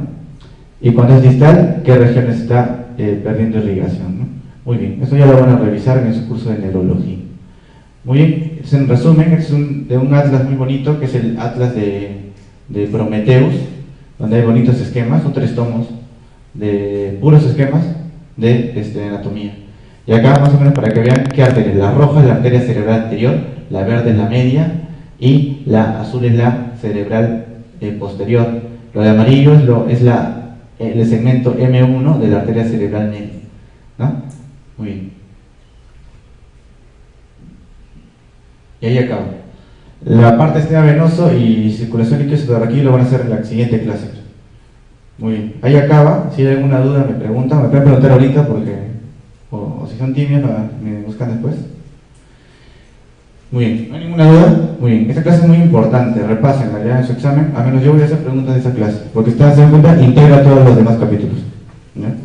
Y cuando es distal, ¿qué región está perdiendo irrigación, ¿no? Muy bien, esto ya lo van a revisar en su curso de neurología. Muy bien, es en resumen, es de un atlas muy bonito, que es el atlas de Prometheus, donde hay bonitos esquemas, son 3 tomos de puros esquemas de anatomía. Y acá más o menos para que vean qué arterias. La roja es la arteria cerebral anterior, la verde es la media y la azul es la cerebral posterior. Lo de amarillo es el segmento M1 de la arteria cerebral media, ¿no? Muy bien. Y ahí acabo. La parte sistema venoso y circulación líquido aquí lo van a hacer en la siguiente clase. Muy bien. Ahí acaba. Si hay alguna duda me preguntan. Me pueden preguntar ahorita porque o si son tímidos me buscan después. Muy bien. ¿No hay ninguna duda? Muy bien. Esta clase es muy importante. Repásenla ya en su examen. A menos yo voy a hacer preguntas de esa clase. Porque si te das cuenta, integra todos los demás capítulos. ¿Ya?